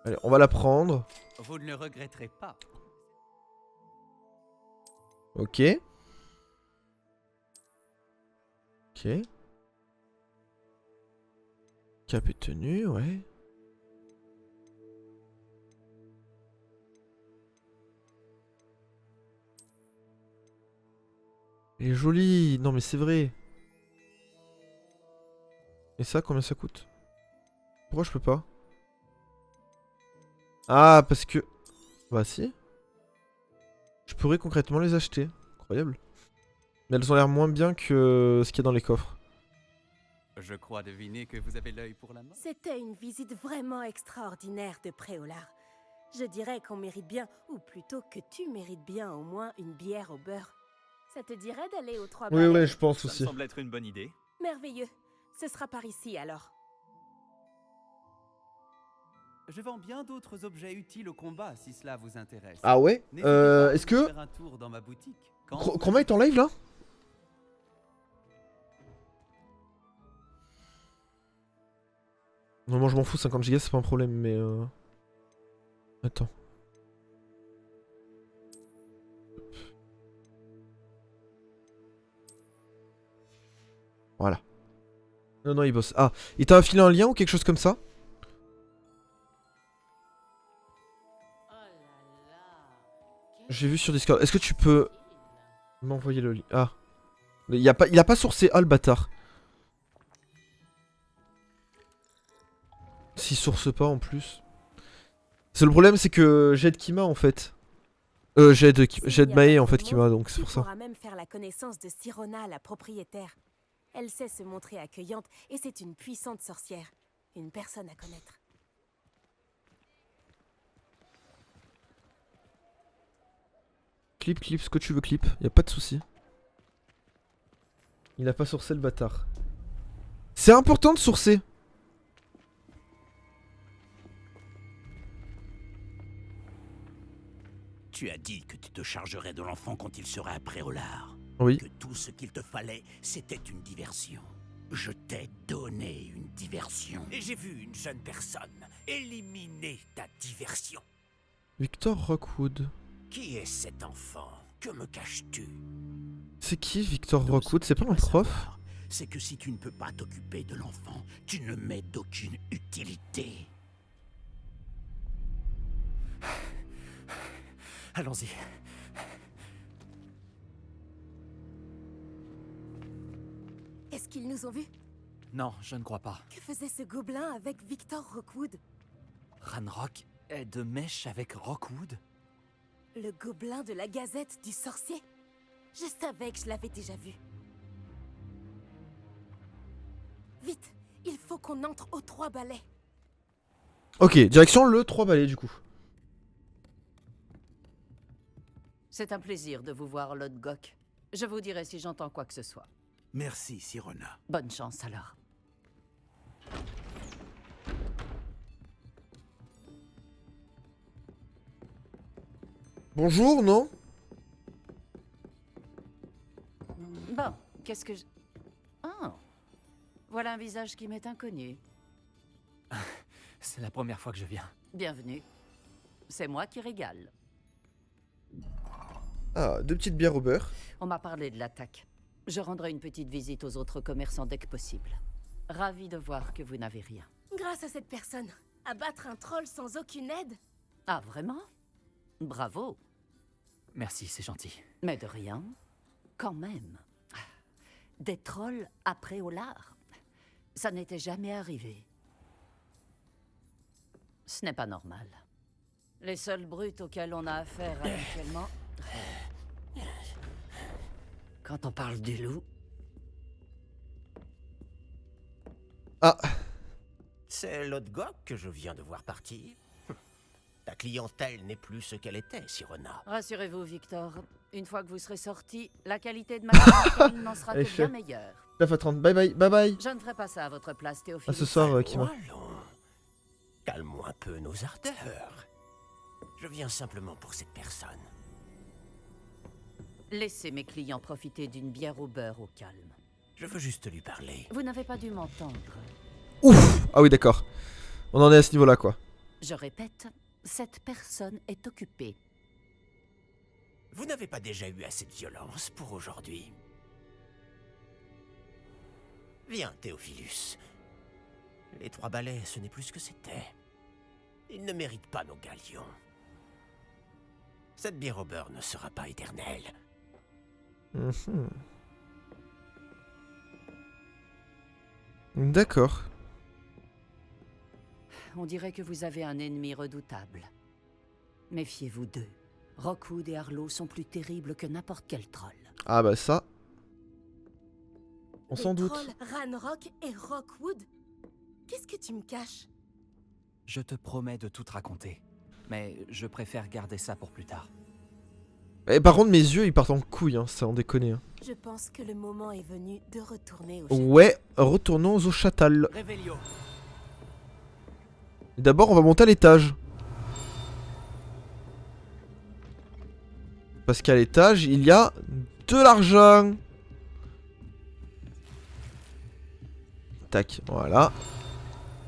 Allez, on va la prendre. Vous ne le regretterez pas. Ok. Ok. Cap et tenue, ouais. Elle est jolie. Non mais c'est vrai. Et ça, combien ça coûte? Pourquoi je peux pas? Ah, parce que... Bah si. Je pourrais concrètement les acheter. Incroyable. Mais elles ont l'air moins bien que ce qu'il y a dans les coffres. Je crois deviner que vous avez l'œil pour la main. C'était une visite vraiment extraordinaire de Préolard. Je dirais qu'on mérite bien, ou plutôt que tu mérites bien au moins une bière au beurre. Ça te dirait d'aller aux Trois Oui, Balais? oui, je pense Ça me aussi. semble être une bonne idée. Merveilleux. Ce sera par ici alors. Je vends bien d'autres objets utiles au combat si cela vous intéresse. Ah ouais N'hésitez pas à est-ce venir que... faire un tour dans ma boutique. Quand Chroma est en live là? Non, moi je m'en fous, 50 Go c'est pas un problème, mais Attends. Voilà. Non, non, il bosse. Ah, il t'a filé un lien ou quelque chose comme ça? J'ai vu sur Discord. Est-ce que tu peux m'envoyer le lien? Ah. Il a pas sourcé. Ah, le bâtard. S'il source pas en plus. C'est le problème, c'est que j'aide Kima en fait. J'aide Mae en fait Kima, donc c'est pour ça. Tu pourras même faire la connaissance de Sirona, la propriétaire. Elle sait se montrer accueillante et c'est une puissante sorcière. Une personne à connaître. Clip, ce que tu veux, clip. Y a pas de souci. Il a pas sourcé le bâtard. C'est important de sourcer. Tu as dit que tu te chargerais de l'enfant quand il serait à Préolard. Oui. Que tout ce qu'il te fallait, c'était une diversion. Je t'ai donné une diversion. Et j'ai vu une jeune personne éliminer ta diversion. Victor Rockwood. Qui est cet enfant? Que me caches-tu? C'est qui Victor Tout ce Rockwood? que C'est tu pas un dois prof? savoir, c'est que si tu ne peux pas t'occuper de l'enfant, tu ne m'es d'aucune utilité. Allons-y. Est-ce qu'ils nous ont vus? Non, je ne crois pas. Que faisait ce gobelin avec Victor Rockwood? Ranrock est de mèche avec Rockwood? Le gobelin de la Gazette du Sorcier? Je savais que je l'avais déjà vu. Vite, il faut qu'on entre aux Trois Balais. Ok, direction le 3 balais du coup. C'est un plaisir de vous voir, Lord Gok. Je vous dirai si j'entends quoi que ce soit. Merci, Sirona. Bonne chance alors. Bonjour, non? Bon, qu'est-ce que je... Oh, voilà un visage qui m'est inconnu. C'est la première fois que je viens. Bienvenue. C'est moi qui régale. Ah, 2 petites bières au beurre. On m'a parlé de l'attaque. Je rendrai une petite visite aux autres commerçants dès que possible. Ravi de voir que vous n'avez rien. Grâce à cette personne, abattre un troll sans aucune aide? Ah, vraiment? Bravo. Merci, c'est gentil. Mais de rien. Quand même. Des trolls après au lard. Ça n'était jamais arrivé. Ce n'est pas normal. Les seules brutes auxquelles on a affaire habituellement... Quand on parle du loup... Ah, C'est Lodgok que je viens de voir partir. Ta clientèle n'est plus ce qu'elle était, Sirona. Rassurez-vous, Victor. Une fois que vous serez sorti, la qualité de ma clientèle n'en sera Allez, que bien chef. meilleure. 9 à 30. Bye bye, bye bye. Je ne ferai pas ça à votre place, À Théophile. ce soir, Kima. Allons. Calmons un peu nos ardeurs. Je viens simplement pour cette personne. Laissez mes clients profiter d'une bière au beurre au calme. Je veux juste lui parler. Vous n'avez pas dû m'entendre. Ouf. Ah oui, d'accord. On en est à ce niveau-là, quoi. Je répète, cette personne est occupée. Vous n'avez pas déjà eu assez de violence pour aujourd'hui? Viens, Théophilus. Les 3 balais, ce n'est plus ce que c'était. Ils ne méritent pas nos galions. Cette bière au beurre ne sera pas éternelle. Mhm. D'accord. On dirait que vous avez un ennemi redoutable. Méfiez-vous d'eux. Rockwood et Arlo sont plus terribles que n'importe quel troll. Ah bah ça. On s'en Les doute. trolls Ranrock et Rockwood? Qu'est-ce que tu me caches? Je te promets de tout te raconter. Mais je préfère garder ça pour plus tard. Et par contre, mes yeux, ils partent en couille, hein, ça en déconne. Hein. Je pense que le moment est venu de retourner au château. Ouais, retournons au châtal. Révélio. D'abord, on va monter à l'étage. Parce qu'à l'étage, il y a de l'argent. Tac, voilà.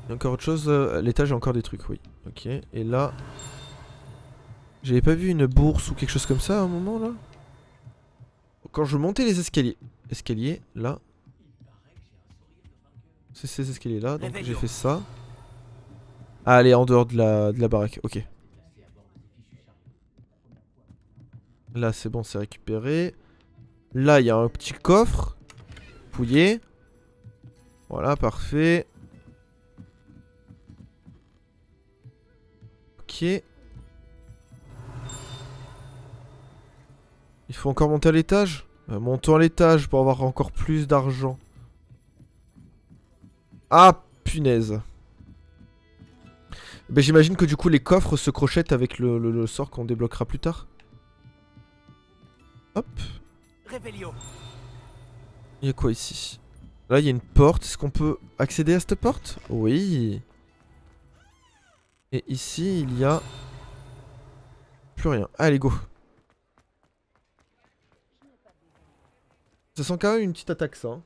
Il y a encore autre chose. À l'étage, il y a encore des trucs, oui. Ok, et là... J'avais pas vu une bourse ou quelque chose comme ça à un moment, là? Quand je montais les escaliers. Escalier, là. C'est ces escaliers-là, donc j'ai fait ça. Ah, elle est en dehors de la baraque, ok. Là, c'est bon, c'est récupéré. Là, il y a un petit coffre. Fouillé. Voilà, parfait. Ok. Il faut encore monter à l'étage. Montons à l'étage pour avoir encore plus d'argent. Ah, punaise. Ben, j'imagine que du coup les coffres se crochettent avec le sort qu'on débloquera plus tard. Hop. Révélio. Il y a quoi ici? Là, il y a une porte. Est-ce qu'on peut accéder à cette porte? Oui. Et ici, il y a... plus rien. Allez, go. Ça sent quand même une petite attaque, ça. Hein.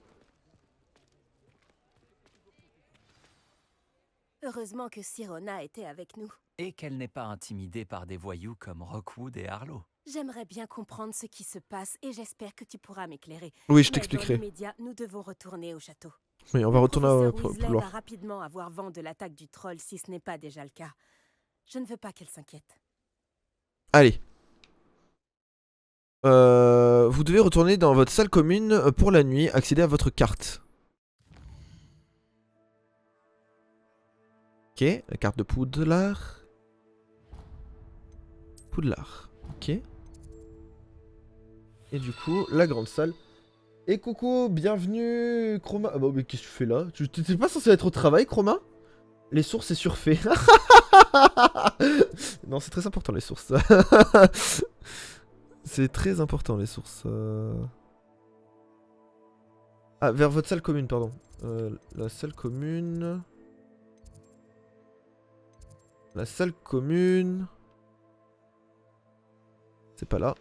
Heureusement que Sirona était avec nous. Et qu'elle n'est pas intimidée par des voyous comme Rockwood et Arlo. J'aimerais bien comprendre ce qui se passe et j'espère que tu pourras m'éclairer. Oui, je Mais t'expliquerai. dans l'immédiat, nous devons retourner au château. Oui, on va retourner au Le professeur Weasley va couloir. rapidement avoir vent de l'attaque du troll si ce n'est pas déjà le cas. Je ne veux pas qu'elle s'inquiète. Allez. Vous devez retourner dans votre salle commune pour la nuit. Accéder à votre carte. Ok, la carte de Poudlard. Poudlard. Ok. Et du coup, la grande salle. Et coucou, bienvenue, Chroma. Ah bah, mais qu'est-ce que tu fais là? Tu t'étais pas censé être au travail, Chroma? Les sources, c'est surfait. Non, c'est très important, les sources. C'est très important, les sources. Ah, vers votre salle commune, pardon. La salle commune... La salle commune... C'est pas là.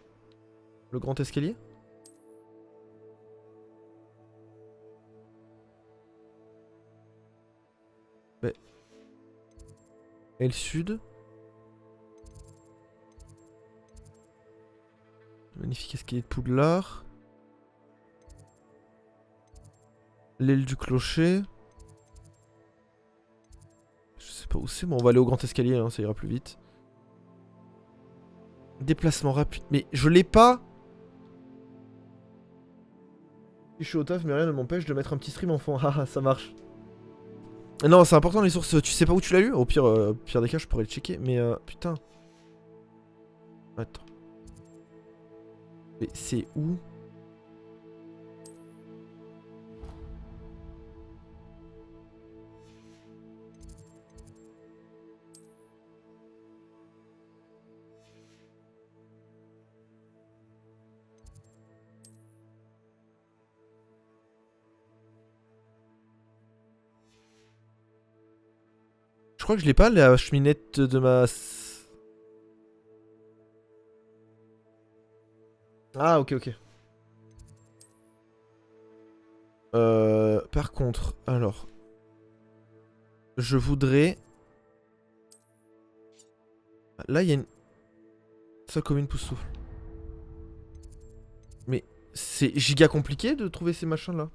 Le grand escalier? Mais... Et le sud? Magnifique escalier de Poudlard. L'aile du clocher. Je sais pas où c'est, mais on va aller au grand escalier, hein, ça ira plus vite. Déplacement rapide. Mais je l'ai pas. Je suis au taf, mais rien ne m'empêche de mettre un petit stream enfant. Haha, ça marche. Non, c'est important les sources. Tu sais pas où tu l'as lu? Au pire des cas, je pourrais le checker. Mais putain. Attends. Mais c'est où? Je crois que je l'ai pas, la cheminette de ma... Ah, ok, ok. Par contre, alors... Je voudrais... Là, il y a une... Ça comme une pousse souffle. Mais c'est giga compliqué de trouver ces machins là.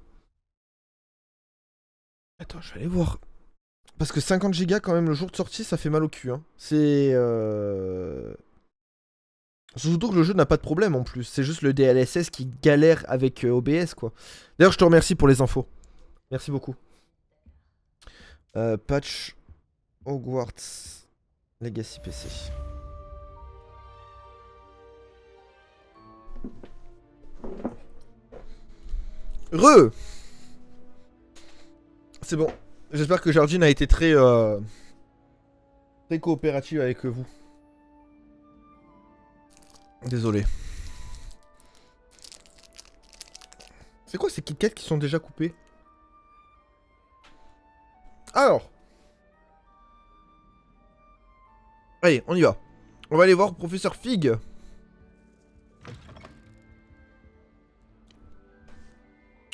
Attends, je vais aller voir. Parce que 50 gigas quand même le jour de sortie, ça fait mal au cul. Hein. C'est... Surtout que le jeu n'a pas de problème en plus. C'est juste le DLSS qui galère avec OBS quoi. D'ailleurs, je te remercie pour les infos. Merci beaucoup. Patch Hogwarts Legacy PC. C'est bon. J'espère que Jardine a été très coopérative avec vous. Désolé. C'est quoi ces Kit Kat qui sont déjà coupés? Alors. Allez, on y va. On va aller voir Professeur Fig.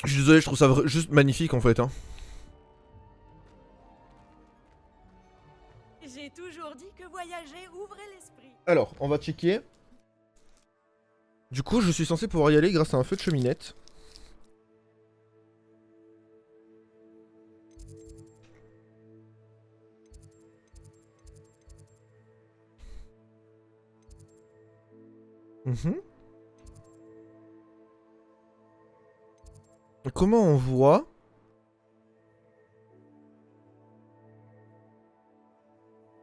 Je suis désolé, je trouve ça juste magnifique en fait. Hein. J'ai toujours dit que voyager ouvrait l'esprit. Alors, on va checker. Du coup, je suis censé pouvoir y aller grâce à un feu de cheminette. Comment on voit?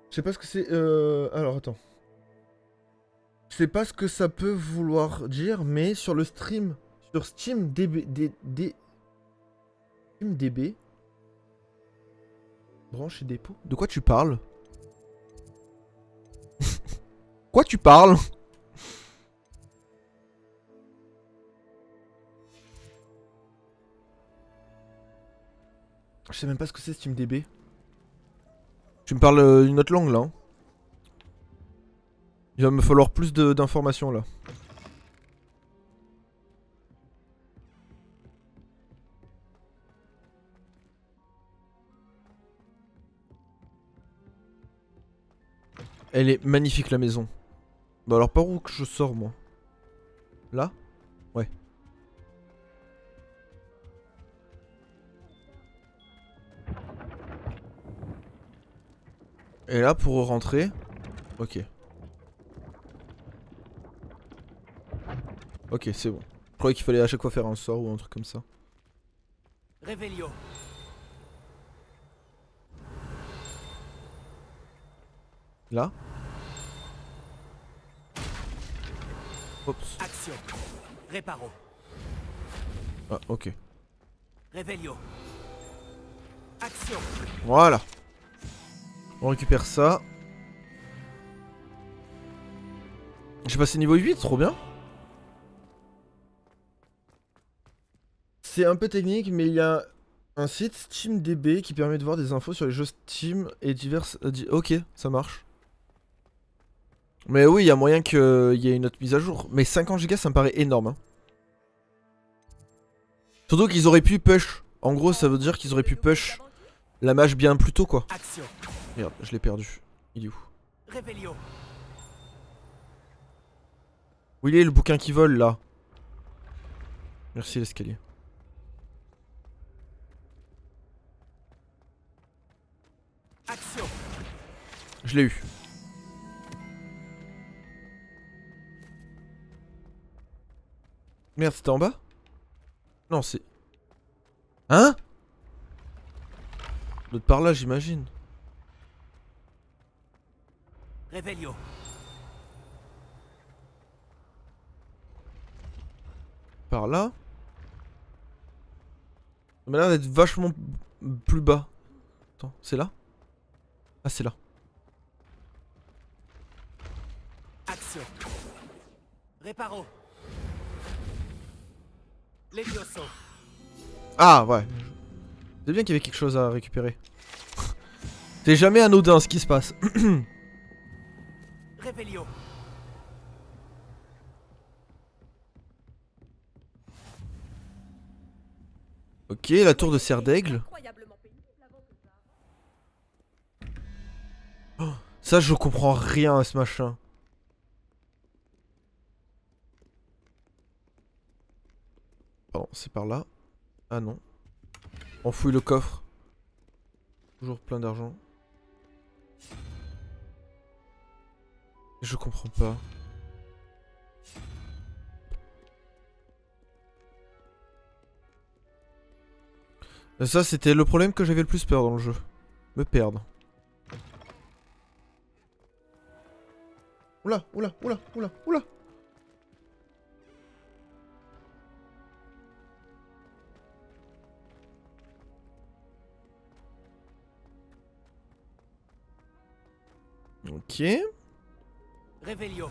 Je sais pas ce que c'est. Alors attends. Je sais pas ce que ça peut vouloir dire, mais sur le stream, sur Steam DB. Branche et dépôt. De quoi tu parles? Quoi tu parles? Je sais même pas ce que c'est SteamDB. Tu me parles une autre langue là. Hein. Il va me falloir plus d'informations là. Elle est magnifique la maison. Bah alors par où que je sors moi? Là? Ouais. Et là pour rentrer. Ok. Ok, c'est bon. Je croyais qu'il fallait à chaque fois faire un sort ou un truc comme ça. Revelio. Là. Oups. Action. Reparo. Ah, ok. Revelio. Action. Voilà. On récupère ça. J'ai passé niveau 8, trop bien. C'est un peu technique, mais il y a un site SteamDB qui permet de voir des infos sur les jeux Steam et diverses... ok, ça marche. Mais oui, il y a moyen qu'il y ait une autre mise à jour. Mais 50 Go, ça me paraît énorme. Hein. Surtout qu'ils auraient pu push. En gros, ça veut dire qu'ils auraient pu push la mage bien plus tôt, quoi. Action. Merde, je l'ai perdu. Il est où? Revelio. Où il est le bouquin qui vole, là? Merci l'escalier. Action. Je l'ai eu. Merde, c'était en bas? Non, c'est... Hein? D'autre par là, j'imagine. Revelio. Par là. Ça m'a l'air d'être vachement plus bas. Attends, c'est là? Ah, c'est là. Action. Reparo. Levioso. Ah, ouais. C'est bien qu'il y avait quelque chose à récupérer. C'est jamais anodin ce qui se passe. Revelio. Ok, la tour de Serre d'Aigle. Oh, ça, je comprends rien à ce machin. Pardon, c'est par là. Ah non. On fouille le coffre. Toujours plein d'argent. Je comprends pas. Ça, c'était le problème que j'avais le plus peur dans le jeu. Me perdre. Oula, oula, oula, oula, oula. Ok. Revelio.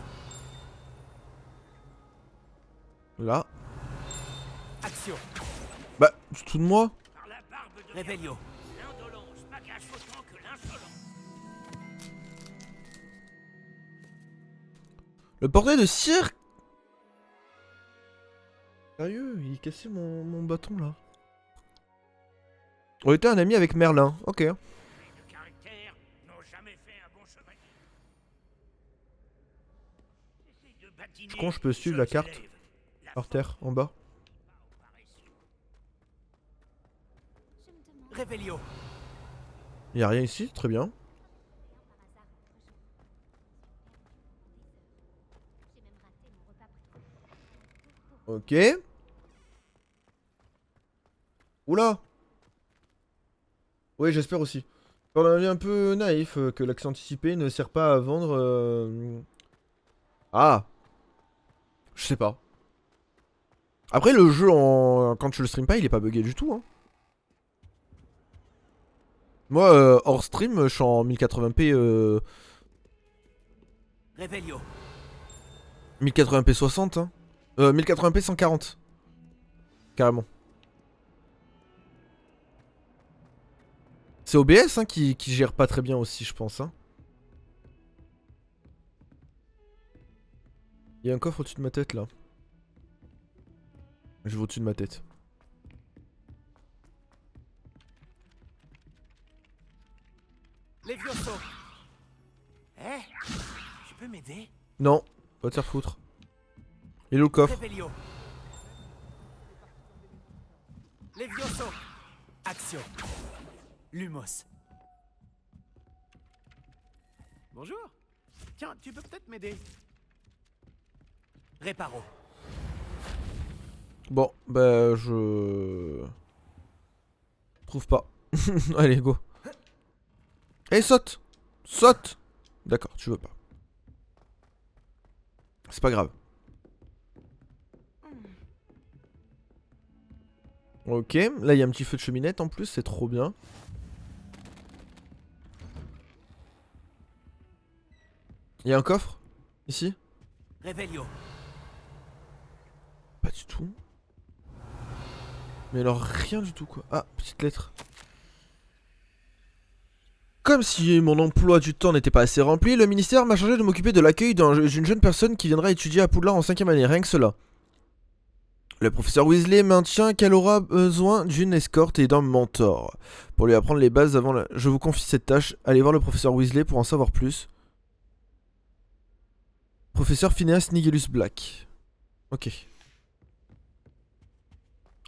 Là. Action. Bah, c'est tout de moi. Revelio. Le portrait de cirque. Sérieux, il cassait mon bâton là. On était un ami avec Merlin, ok. Je crois que je peux suivre la carte. Par terre, en bas. Revelio. Y'a rien ici, très bien. Ok. Oula. Oui, j'espère aussi. On a un peu naïf que l'accès anticipé ne sert pas à vendre... Ah. Je sais pas. Après, le jeu, quand tu le stream pas, il est pas bugué du tout. Hein. Moi, hors stream, je suis en 1080p... Revelio. 1080p 60. Hein. 1080p 140. Carrément. C'est OBS hein, qui gère pas très bien aussi, je pense. Hein. Il y a un coffre au-dessus de ma tête là. Je vais au-dessus de ma tête. Levioso. Eh, tu peux m'aider? Non, va te faire foutre. Il est où le coffre? Revelio. Levioso. Action. Lumos. Bonjour. Tiens, tu peux peut-être m'aider. Reparo. Bon, bah je... trouve pas. Allez, go. Eh, saute! Saute! D'accord, tu veux pas. C'est pas grave. Ok, là il y a un petit feu de cheminette en plus, c'est trop bien. Il y a un coffre ici? Revelio. Pas du tout. Mais alors rien du tout quoi. Ah, petite lettre. Comme si mon emploi du temps n'était pas assez rempli, le ministère m'a chargé de m'occuper de l'accueil d'une jeune personne qui viendra étudier à Poudlard en 5ème année, rien que cela. Le professeur Weasley maintient qu'elle aura besoin d'une escorte et d'un mentor. Pour lui apprendre les bases avant la... Je vous confie cette tâche, allez voir le professeur Weasley pour en savoir plus. Professeur Phineas Nigellus Black. Ok.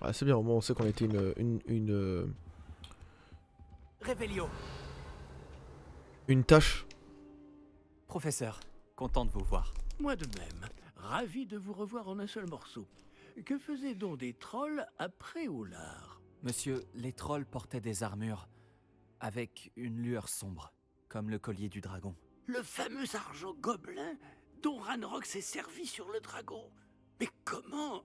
Ah c'est bien, au moins on sait qu'on a été Revelio. une tâche. Professeur, content de vous voir. Moi de même. Ravi de vous revoir en un seul morceau. Que faisaient donc des trolls après Préolard? Monsieur, les trolls portaient des armures avec une lueur sombre, comme le collier du dragon. Le fameux argent gobelin dont Ranrock s'est servi sur le dragon. Mais comment?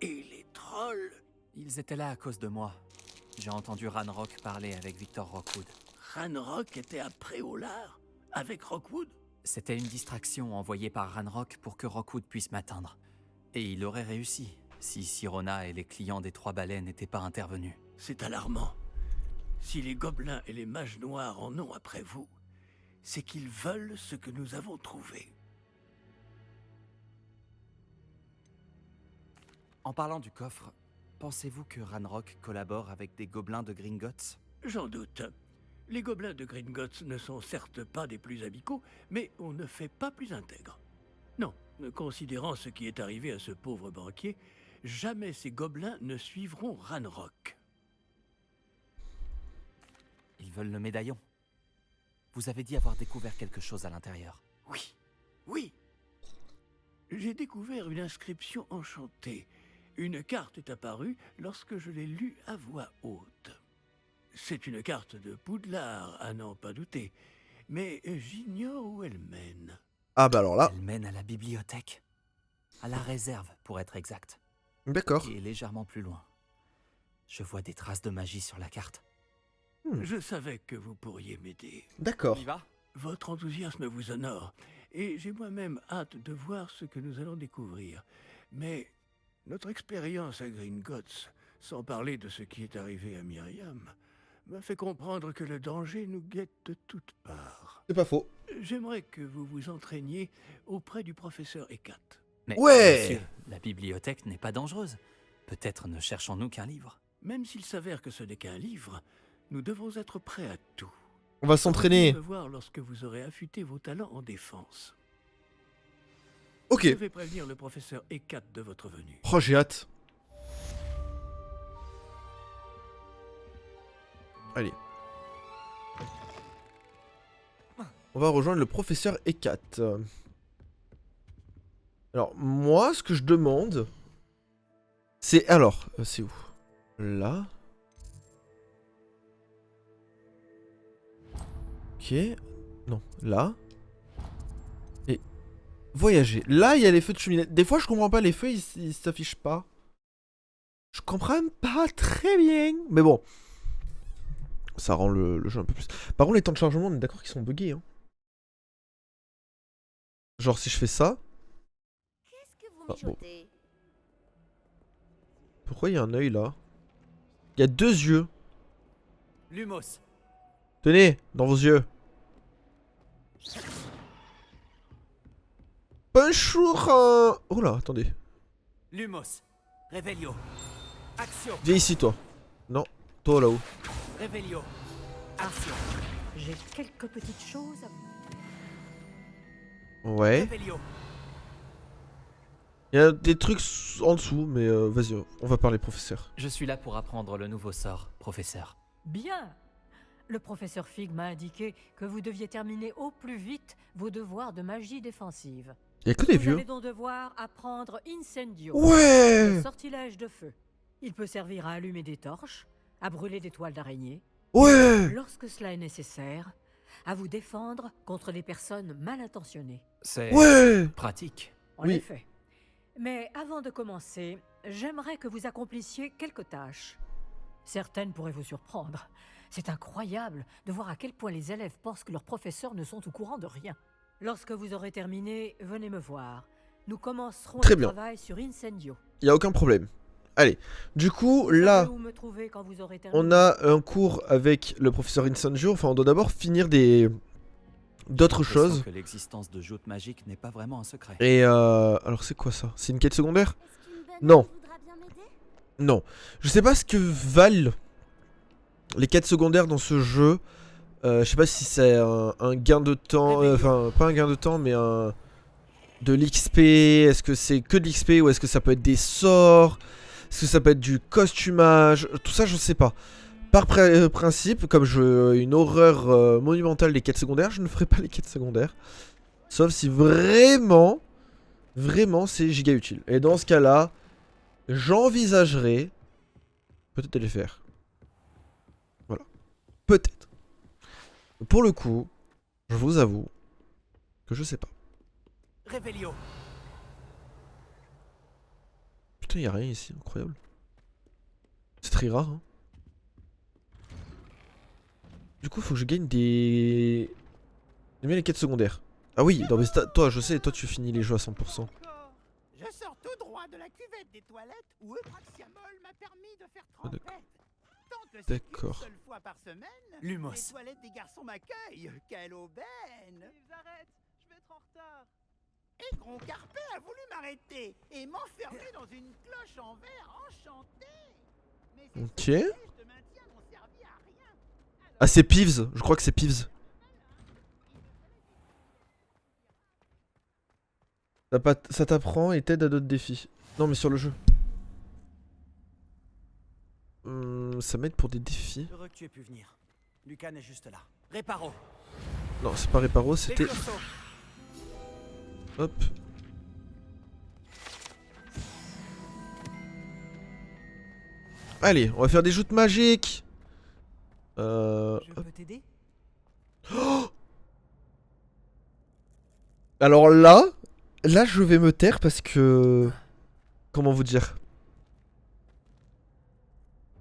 Et les trolls? Ils étaient là à cause de moi. J'ai entendu Ranrock parler avec Victor Rockwood. Ranrock était à Préolard avec Rockwood? C'était une distraction envoyée par Ranrock pour que Rockwood puisse m'atteindre. Et il aurait réussi, si Sirona et les clients des Trois Balais n'étaient pas intervenus. C'est alarmant. Si les gobelins et les mages noirs en ont après vous, c'est qu'ils veulent ce que nous avons trouvé. En parlant du coffre, pensez-vous que Ranrock collabore avec des gobelins de Gringotts? J'en doute. Les gobelins de Gringotts ne sont certes pas des plus amicaux, mais on ne fait pas plus intègre. Non, considérant ce qui est arrivé à ce pauvre banquier, jamais ces gobelins ne suivront Ranrock. Ils veulent le médaillon. Vous avez dit avoir découvert quelque chose à l'intérieur. Oui, oui. J'ai découvert une inscription enchantée. Une carte est apparue lorsque je l'ai lue à voix haute. C'est une carte de Poudlard, à n'en pas douter. Mais j'ignore où elle mène. Ah bah alors là, Elle mène à la bibliothèque. À la réserve, pour être exact. d'accord. Qui est légèrement plus loin. Je vois des traces de magie sur la carte. Je savais que vous pourriez m'aider. D'accord. On y va? Votre enthousiasme vous honore, et j'ai moi-même hâte de voir ce que nous allons découvrir. Mais notre expérience à Gringotts, sans parler de ce qui est arrivé à Myriam, m'a fait comprendre que le danger nous guette de toutes parts. C'est pas faux. J'aimerais que vous vous entraîniez auprès du professeur Ekat. Mais, Ouais. monsieur, la bibliothèque n'est pas dangereuse. Peut-être ne cherchons-nous qu'un livre. Même s'il s'avère que ce n'est qu'un livre, nous devons être prêts à tout. On va s'entraîner. Venez me voir lorsque vous aurez affûté vos talents en défense. Ok. Je vais prévenir le professeur Ekat de votre venue. Oh, j'ai hâte. Allez. On va rejoindre le professeur Ekat. Alors, moi, ce que je demande... C'est... Alors, c'est où? Là. Ok. Non, là. Et... Voyager. Là, il y a les feux de cheminée. Des fois, je comprends pas, les feux, ils s'affichent pas. Je comprends même pas très bien. Mais bon. Ça rend le jeu un peu plus... Par contre, les temps de chargement, on est d'accord qu'ils sont buggés, hein. Genre, si je fais ça... Qu'est-ce que vous Ah, bon. mijotez? Pourquoi il y a un œil, là? Il y a deux yeux. Lumos. Tenez, dans vos yeux. Bonjour. Oh là, attendez. Lumos. Revelio. Action. Viens ici, toi. Non, toi là-haut. Revelio. Action. J'ai quelques petites choses à vous. Ouais. Revelio. Il y a des trucs en dessous, mais vas-y, on va parler professeur. Je suis là pour apprendre le nouveau sort, professeur. Bien. Le professeur Fig m'a indiqué que vous deviez terminer au plus vite vos devoirs de magie défensive. Il y a que des Vous vieux. allez donc devoir apprendre Incendio, Ouais. le sortilège de feu. Il peut servir à allumer des torches, à brûler des toiles d'araignée, Ouais. lorsque cela est nécessaire, à vous défendre contre des personnes mal intentionnées. C'est Ouais. pratique. En Oui. effet. Mais avant de commencer, j'aimerais que vous accomplissiez quelques tâches. Certaines pourraient vous surprendre. C'est incroyable de voir à quel point les élèves pensent que leurs professeurs ne sont au courant de rien. Lorsque vous aurez terminé, venez me voir. Nous commencerons Très le bien. travail sur Incendio. Il y a aucun problème. Allez, du coup, Vous là, savez où me trouver quand vous aurez terminé. on a un cours avec le professeur Incendio. Enfin, on doit d'abord finir d'autres Je sens choses. que l'existence de joutes magiques n'est pas vraiment un secret. Et alors c'est quoi ça? C'est une quête secondaire? Est-ce qu'une bonne Non. amie voudra bien m'aider? Non. Je sais pas ce que valent les quêtes secondaires dans ce jeu. Je sais pas si c'est un gain de temps, enfin pas un gain de temps mais de l'XP. Est-ce que c'est que de l'XP ou est-ce que ça peut être des sorts? Est-ce que ça peut être du costumage? Tout ça je sais pas. Par principe, comme je une horreur monumentale des quêtes secondaires, je ne ferai pas les quêtes secondaires. Sauf si vraiment c'est giga utile. Et dans ce cas-là, j'envisagerais peut-être de les faire. Voilà. Peut-être. Pour le coup, je vous avoue que je sais pas. Réveillon. Putain, y'a rien ici, incroyable. C'est très rare, hein. Du coup, faut que je gagne des... J'aime bien les quêtes secondaires. Ah oui, non mais toi, je sais, toi tu finis les jeux à 100%. Je sors tout droit de la cuvette des toilettes où Eupraxiamol m'a permis de faire trempette. Tant que c'est une seule fois par semaine, Lumos. les toilettes des garçons m'accueillent. Quelle aubaine! Arrête, je vais être en retard. Et Gron Carpet a voulu m'arrêter et m'enfermer dans une cloche en verre enchantée. Mais ces Ok. sortilèges de maintien n'ont servi à rien. Ah c'est Peeves, je crois que c'est Peeves. Ça t'apprend et t'aide à d'autres défis. Non mais sur le jeu. Ça m'aide pour des défis. Heureux que tu aies pu venir. Lucan est juste là. Réparo. Non c'est pas Réparo, c'était... Hop. Allez, on va faire des joutes magiques. Je peux t'aider? Oh, alors là je vais me taire parce que... Comment vous dire?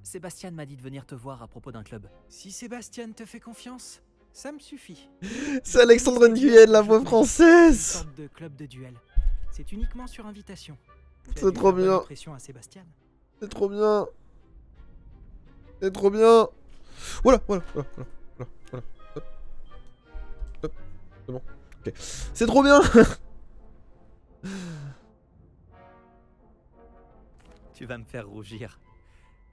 Sébastien m'a dit de venir te voir à propos d'un club. Si Sébastien te fait confiance, ça me suffit. C'est Alexandre Nguyen, la voix Une française. sorte de club de duel. C'est uniquement sur invitation. C'est trop bien. Impression à Sébastien. C'est trop bien. C'est trop bien. Voilà. Hop. C'est bon. Ok. C'est trop bien. Tu vas me faire rougir.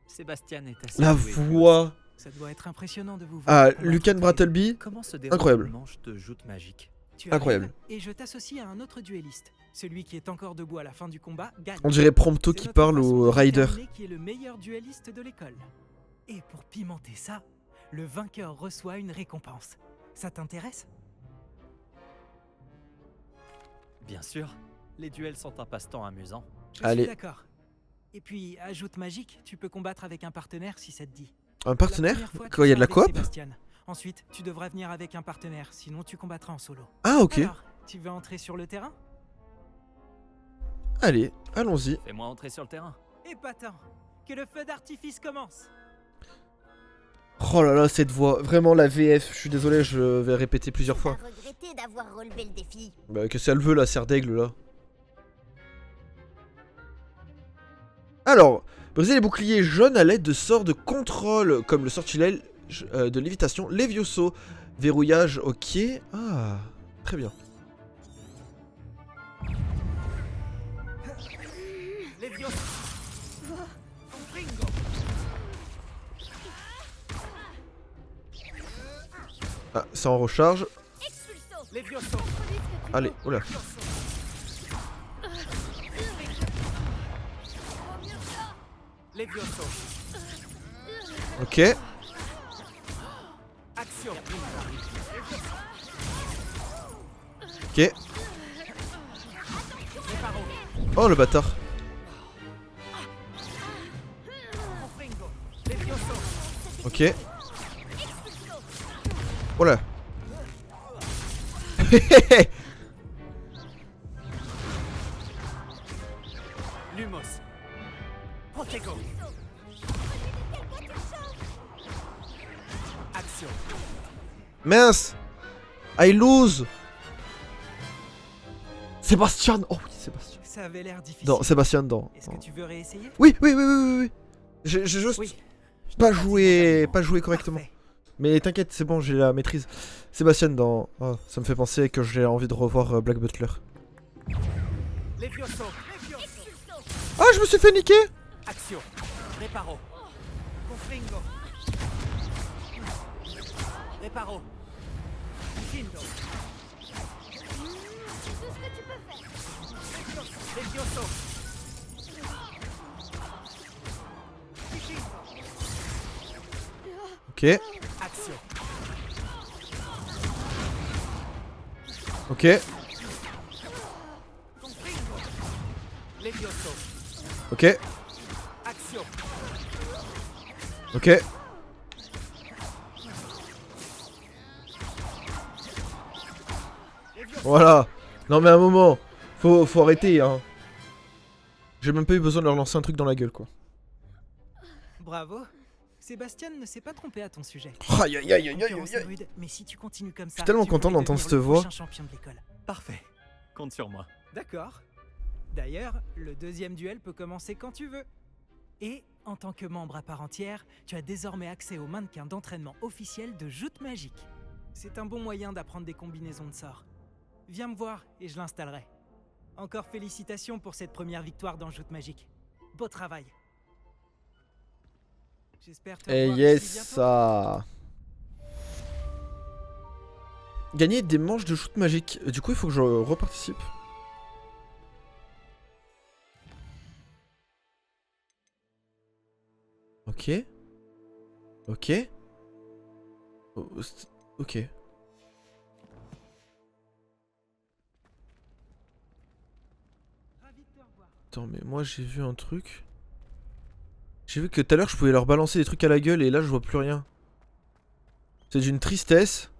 Sébastien est assez La doué. voix. Ça doit être impressionnant de vous voir. Ah, pendant Lucan toute Brattleby. Comment se déroule Incroyable. une manche de joute magique? Tu Incroyable. arrives Et je t'associe à un autre duelliste. Celui qui est encore debout à la fin du combat gagne. On dirait Prompto C'est qui notre parle façon au de Rider. déterminer qui est le meilleur duelliste de l'école. Et pour pimenter ça, le vainqueur reçoit une récompense. Ça t'intéresse? Bien sûr. Les duels sont un passe-temps amusant. Je Allez. suis d'accord. Et puis, ajoute magique, tu peux combattre avec un partenaire si ça te dit. Un La partenaire? première fois, tu Quand il y a de sors la avec coop? Sébastien. Ensuite, tu devras venir avec un partenaire, sinon tu combattras en solo. Ah ok. Alors, tu veux entrer sur le terrain? Allez, allons-y. Fais-moi entrer sur le terrain. Épatant. Que le feu d'artifice commence. Oh là là, cette voix. Vraiment la VF. Je suis désolé, je vais répéter plusieurs fois. Regretter d'avoir relevé le défi. Bah qu'est-ce qu'elle veut la serre d'aigle là? Alors, briser les boucliers jaunes à l'aide de sorts de contrôle comme le sortilège de lévitation, Levioso. Verrouillage, ok. Ah, très bien. Levioso. Ah, ça en recharge. Levioso. Allez, oula. Levioso. Ok. Action. Ok. Oh le bâtard. Ok. Oh là. Lumos. Protego. Action. Mince. I lose. Sébastien. Oh oui, Sébastien. Ça avait l'air difficile. Non, Sébastien dedans. Est-ce que tu veux réessayer? Oui. J'ai juste Oui. pas joué correctement. Mais t'inquiète, c'est bon, j'ai la maîtrise. Sébastien dans... Oh, ça me fait penser que j'ai envie de revoir Black Butler. Levioso. Ah, je me suis fait niquer. Action. Réparo. Confringo. Réparo. Kindo. C'est tout ce que tu peux faire. Levioso. Ok. Action. Ok. Confringo. Levioso. Ok. Action. Ok. Voilà. Non mais à un moment, faut arrêter hein. J'ai même pas eu besoin de leur lancer un truc dans la gueule quoi. Bravo. Sébastien ne s'est pas trompé à ton sujet. Aïe aïe aïe aïe aïe Concurrence aïe. rude, mais si tu continues comme ça, Je suis tellement tu content pourrais d'entendre devenir cette le voix. prochain champion de l'école. Parfait. Compte sur moi. D'accord. D'ailleurs, le deuxième duel peut commencer quand tu veux. Et, en tant que membre à part entière, tu as désormais accès au mannequin d'entraînement officiel de Joute Magique. C'est un bon moyen d'apprendre des combinaisons de sorts. Viens me voir et je l'installerai. Encore félicitations pour cette première victoire dans Joute Magique. Beau travail. J'espère te Et revoir yes ici bientôt. ça. Gagner des manches de shoot magique. Du coup il faut que je reparticipe. Ok. Ok. Oh, ok. Attends mais moi j'ai vu un truc. J'ai vu que tout à l'heure je pouvais leur balancer des trucs à la gueule et là je vois plus rien. C'est d'une tristesse.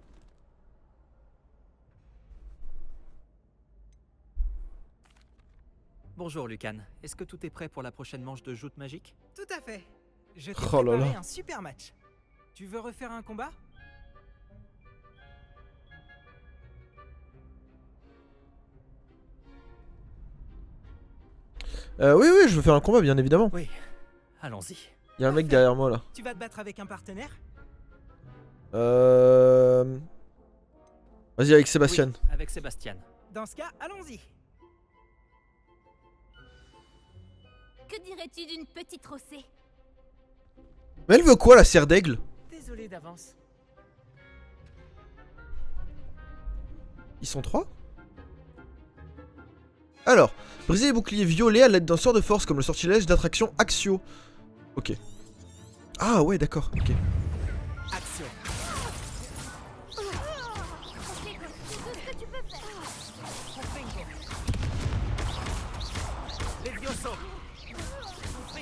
Bonjour Lucan, est-ce que tout est prêt pour la prochaine manche de joute magique? Tout à fait. Je t'ai Oh là préparé là. un super match. Tu veux refaire un combat? Oui oui je veux faire un combat bien évidemment. Oui, allons-y. Il y a un mec derrière moi là. Tu vas te battre avec un partenaire? Vas-y avec Sébastien. Oui, avec Sébastien. Dans ce cas, allons-y. Que dirais-tu d'une petite rossée? Mais elle veut quoi la serre d'aigle? Désolé d'avance. Ils sont 3? Alors, briser les boucliers violets à l'aide d'un sort de force comme le sortilège d'attraction Axio. Ok. Ah ouais d'accord, ok. Action. Fais tout ce que tu peux faire.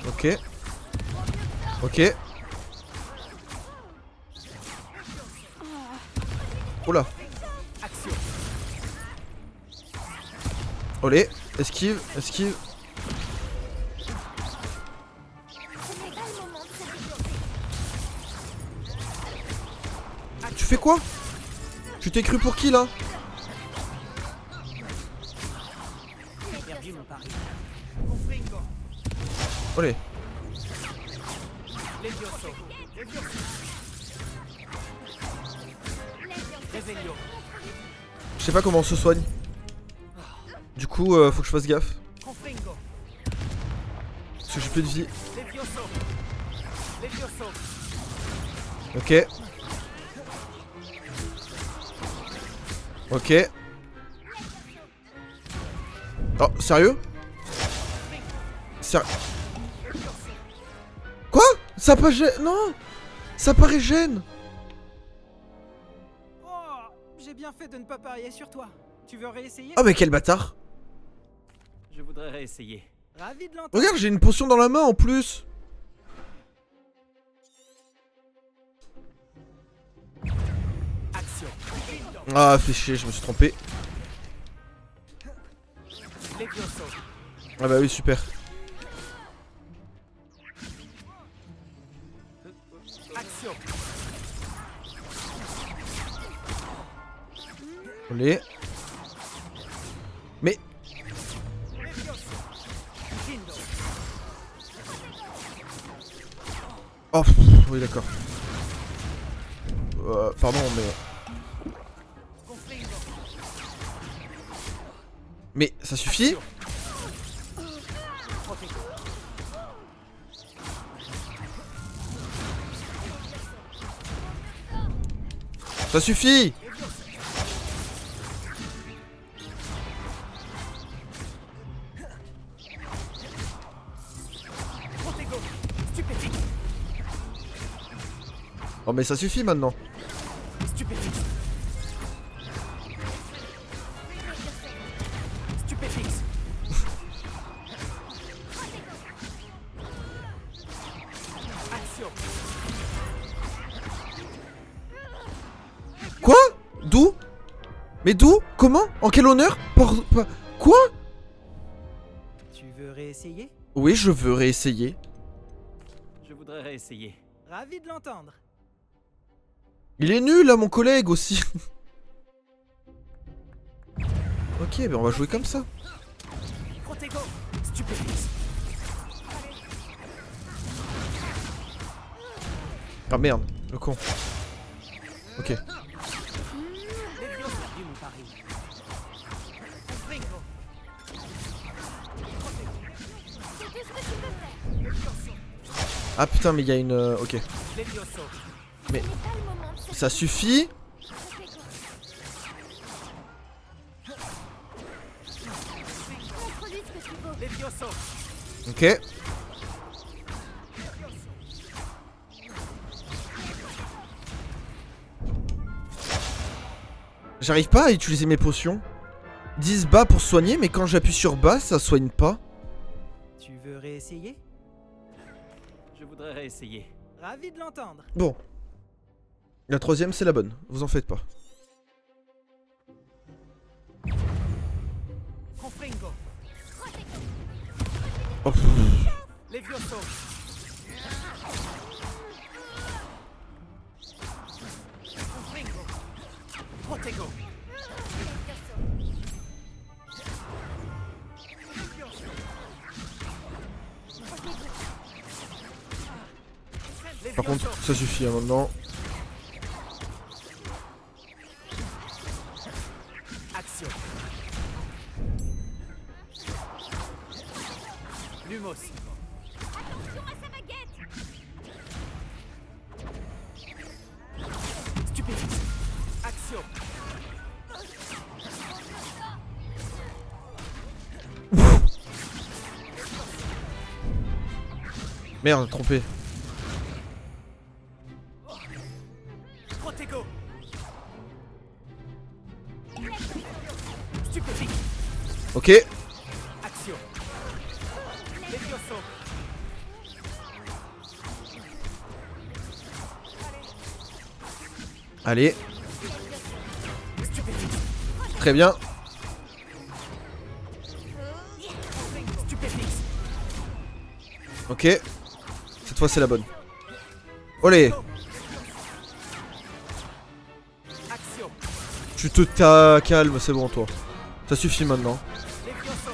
Ok. Ok. Oula. Olé. Esquive, esquive. Tu fais quoi? Tu t'es cru pour qui là? Perdu mon pari. Olé. Je sais pas comment on se soigne. Du coup, faut que je fasse gaffe. Parce que j'ai plus de vie. Ok. Ok. Oh, sérieux? Quoi? Ça pas gêne? Non! Ça paraît gêne! Oh, j'ai bien fait de ne pas parier sur toi. Tu veux réessayer? Oh mais quel bâtard! Je voudrais réessayer. Ravi de l'entendre. Regarde, j'ai une potion dans la main en plus! Action. Ah, fais chier, je me suis trompé. Ah bah oui, super. Action. Olé. Mais... Oh, pff, oui d'accord. Pardon, mais... Mais ça suffit? Ça suffit! Oh mais ça suffit maintenant. Quoi? D'où? Mais d'où? Comment? En quel honneur? Quoi? Tu veux réessayer? Oui, je veux réessayer. Je voudrais réessayer. Ravi de l'entendre. Il est nul là, mon collègue aussi. Ok, ben on va jouer comme ça. Protego, stupéfixe. Ah merde, le con. Ok. Les vieux servis mon pari. Bingo. C'est tout ce que tu peux faire. Ah putain, mais il y a une... ok. Mais... Ça suffit. Reproduis ce que tu veux. Ok. J'arrive pas à utiliser mes potions. 10 bas pour soigner, mais quand j'appuie sur bas, ça soigne pas. Tu veux réessayer? Je voudrais réessayer. Ravi de l'entendre. Bon. La troisième, c'est la bonne. Vous en faites pas. Confringo. Oh, pff. Levioso. Confringo. Protego. Par contre, ça suffit hein, maintenant. Action. Lumos. Attention à sa baguette. Stupéfixe. Action. Merde, trompé. Protego. Stupéfixe. Ok. Action. Levioso. Allez. Très bien. Stupéfixe. Ok. Cette fois, c'est la bonne. Olé. Action. Tu te calmes, c'est bon, toi. Ça suffit maintenant. Levioso.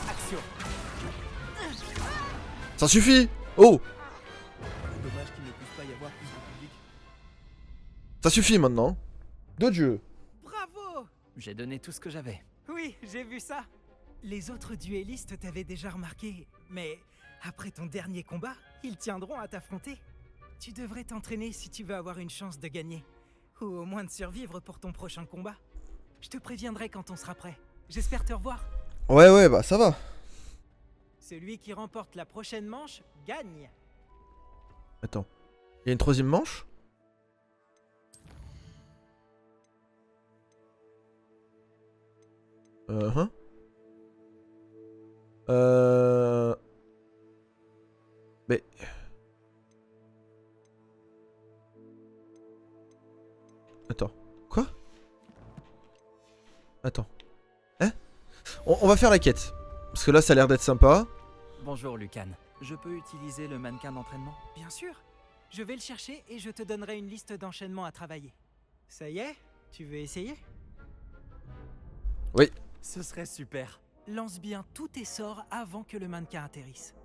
Action. Ça suffit. Oh. Dommage qu'il ne puisse pas y avoir plus de public. Ça suffit maintenant. De Dieu. Bravo! J'ai donné tout ce que j'avais. Oui, j'ai vu ça. Les autres duellistes t'avaient déjà remarqué, mais après ton dernier combat, ils tiendront à t'affronter. Tu devrais t'entraîner si tu veux avoir une chance de gagner, ou au moins de survivre pour ton prochain combat. Je te préviendrai quand on sera prêt. J'espère te revoir. Ouais, bah ça va. Celui qui remporte la prochaine manche gagne. Attends. Il y a une troisième manche? Hein. Mais... Attends. Quoi? Attends. Hein? On va faire la quête. Parce que là, ça a l'air d'être sympa. Bonjour, Lucan. Je peux utiliser le mannequin d'entraînement? Bien sûr. Je vais le chercher et je te donnerai une liste d'enchaînements à travailler. Ça y est? Tu veux essayer? Oui. Ce serait super. Lance bien tous tes sorts avant que le mannequin atterrisse.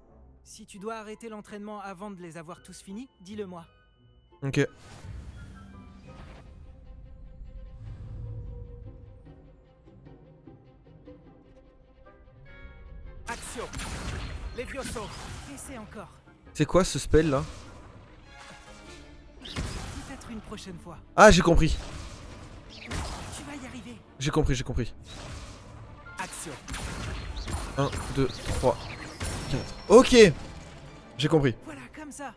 Si tu dois arrêter l'entraînement avant de les avoir tous finis, dis-le moi. Ok. Action. Levioso. Essaie encore. C'est quoi ce spell là? Peut-être une prochaine fois. Ah, j'ai compris. Tu vas y arriver. J'ai compris. Action. 1, 2, 3, 4. Ok. J'ai compris. Voilà, comme ça.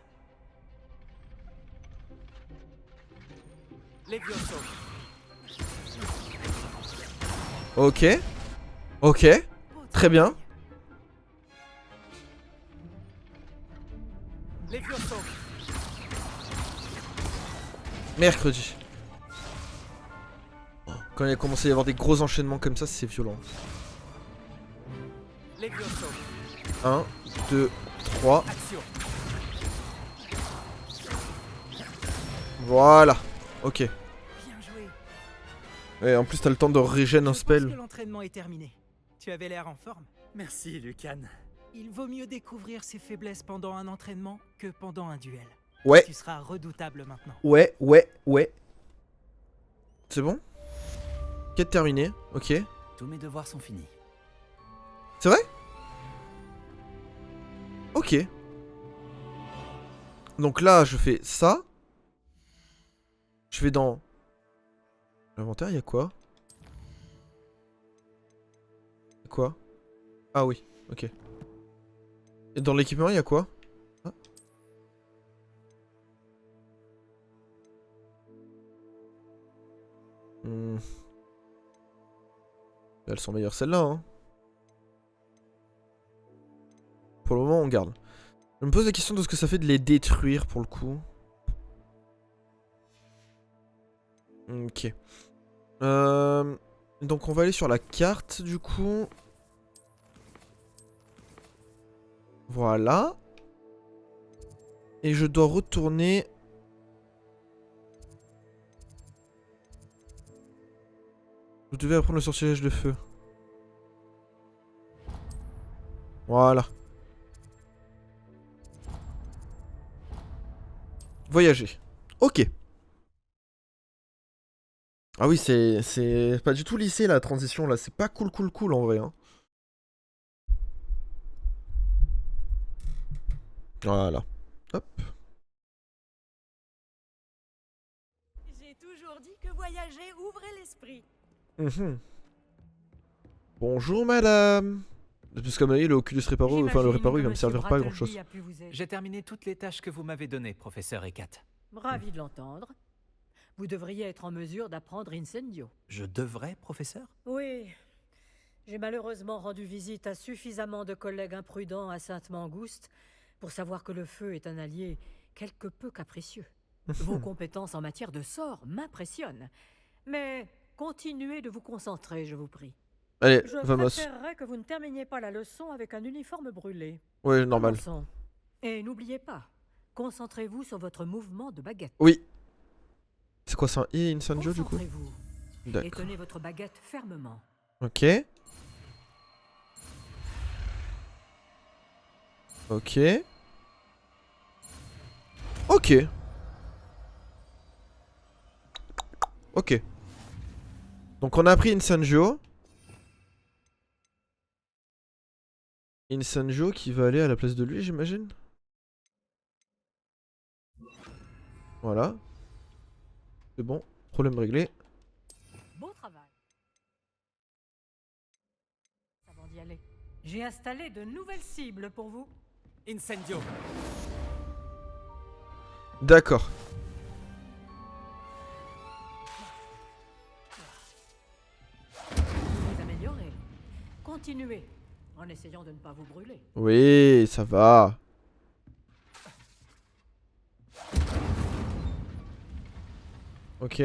Levioso. Ok. Ok. Très bien. Levioso. Mercredi. Quand il a commencé à y avoir des gros enchaînements comme ça, c'est violent. 1, 2, 3. Voilà. Ok. Bien joué. Et en plus, t'as le temps de régène un Je pense spell. que l'entraînement est terminé. Tu avais l'air en forme. Merci, Lucan. Il vaut mieux découvrir ses faiblesses pendant un entraînement que pendant un duel. Ouais. Tu seras redoutable maintenant. Ouais, ouais, ouais. C'est bon? Quête terminée, ok. Tous mes devoirs sont finis. C'est vrai? Ok. Donc là, je fais ça. Je vais dans... L'inventaire, il y a quoi? Quoi? Ah oui, ok. Et dans l'équipement, il y a quoi? Ah. Elles sont meilleures celles-là, hein. Pour le moment, on garde. Je me pose la question de ce que ça fait de les détruire pour le coup. Ok. Donc on va aller sur la carte du coup. Voilà. Et je dois retourner... Vous devez apprendre le sortilège de feu. Voilà. Voyager. Ok. Ah oui, c'est pas du tout lissé la transition là. C'est pas cool en vrai. Hein. Voilà. Hop. J'ai toujours dit que voyager ouvrait l'esprit. Bonjour madame. Parce qu'à mon avis, le Oculus Reparo, enfin le Reparo, il va me servir pas à grand chose. J'ai terminé toutes les tâches que vous m'avez données, professeur Ekat. Ravi de l'entendre. Vous devriez être en mesure d'apprendre Incendio. Je devrais, professeur? Oui. J'ai malheureusement rendu visite à suffisamment de collègues imprudents à Sainte-Mangouste pour savoir que le feu est un allié quelque peu capricieux. Vos compétences en matière de sort m'impressionnent. Mais continuez de vous concentrer, je vous prie. Allez, Je vamos. préférerais que vous ne terminiez pas la leçon avec un uniforme brûlé. Ouais, normal. Commençons. Et n'oubliez pas, concentrez-vous sur votre mouvement de baguette. Oui. C'est quoi, c'est un I Incendio du coup? Concentrez-vous. Et D'accord. tenez votre baguette fermement. Ok. Ok. Ok. Ok. Donc on a pris Incendio. Incendio qui va aller à la place de lui, j'imagine. Voilà. C'est bon, problème réglé. Beau travail. Avant d'y aller, j'ai installé de nouvelles cibles pour vous. Incendio. D'accord. Vous améliorez. Continuez en essayant de ne pas vous brûler. Oui, ça va. Ok.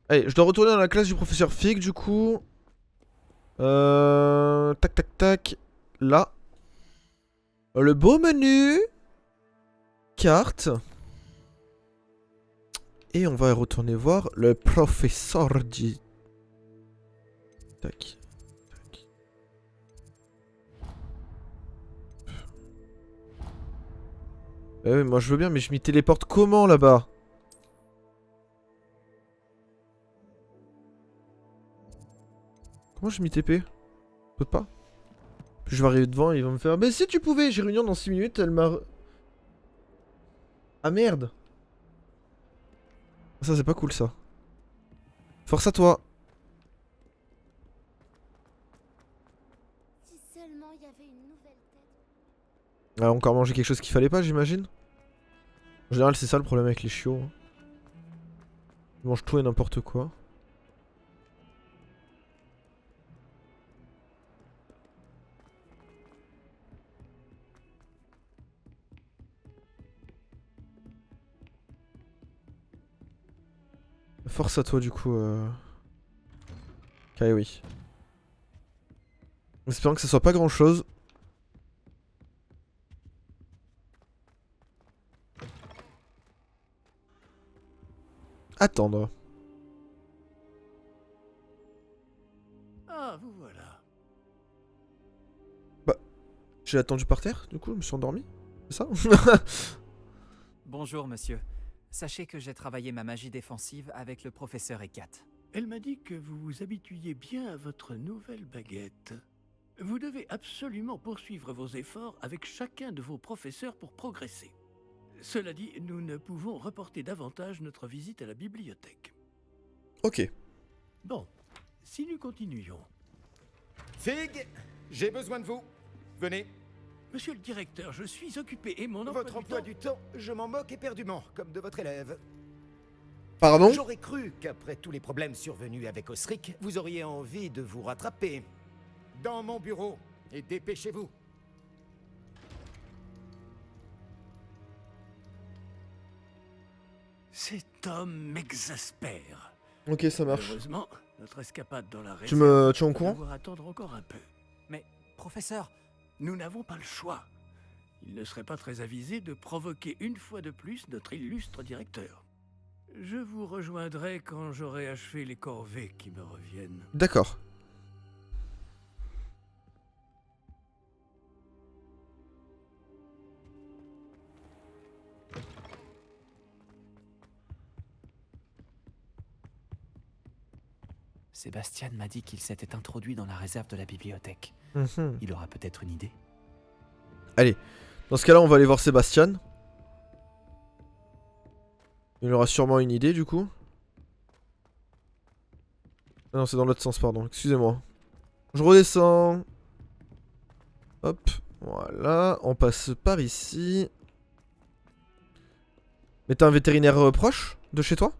Allez, je dois retourner dans la classe du professeur Fig du coup. Tac tac tac. Là. Le beau menu. Carte. Et on va retourner voir le professeur du... Tac. Tac. Eh oui, moi je veux bien, mais je m'y téléporte comment là-bas? Comment je m'y TP? Peut pas. Puis je vais arriver devant et il va me faire... Mais si tu pouvais, j'ai réunion dans 6 minutes, elle m'a... Ah merde. Ça c'est pas cool ça. Force à toi. Si seulement il y avait une nouvelle tête. Elle a encore mangé quelque chose qu'il fallait pas, j'imagine. En général, c'est ça le problème avec les chiots. Hein. Ils mangent tout et n'importe quoi. Force à toi du coup. Kaewi. Espérons que ça soit pas grand chose. Attendre. Ah, vous voilà. Bah, j'ai attendu par terre, du coup, je me suis endormi. C'est ça? Bonjour, monsieur. Sachez que j'ai travaillé ma magie défensive avec le professeur Hecat. Elle m'a dit que vous vous habituiez bien à votre nouvelle baguette. Vous devez absolument poursuivre vos efforts avec chacun de vos professeurs pour progresser. Cela dit, nous ne pouvons reporter davantage notre visite à la bibliothèque. Ok. Bon, si nous continuions. Fig, j'ai besoin de vous. Venez. Monsieur le directeur, je suis occupé et mon Votre emploi du temps, je m'en moque éperdument, comme de votre élève. Pardon? J'aurais cru qu'après tous les problèmes survenus avec Osric, vous auriez envie de vous rattraper. Dans mon bureau, et dépêchez-vous. Cet homme m'exaspère. Ok, ça marche. Heureusement, notre escapade dans la Tu es au va courant? devoir attendre encore un peu. Mais, professeur, nous n'avons pas le choix. Il ne serait pas très avisé de provoquer une fois de plus notre illustre directeur. Je vous rejoindrai quand j'aurai achevé les corvées qui me reviennent. D'accord. Sébastien m'a dit qu'il s'était introduit dans la réserve de la bibliothèque. Mhm. Il aura peut-être une idée. Allez, dans ce cas-là, on va aller voir Sébastien. Il aura sûrement une idée du coup. Ah non, c'est dans l'autre sens, pardon. Excusez-moi. Je redescends. Hop, voilà. On passe par ici. Mais t'as un vétérinaire proche de chez toi?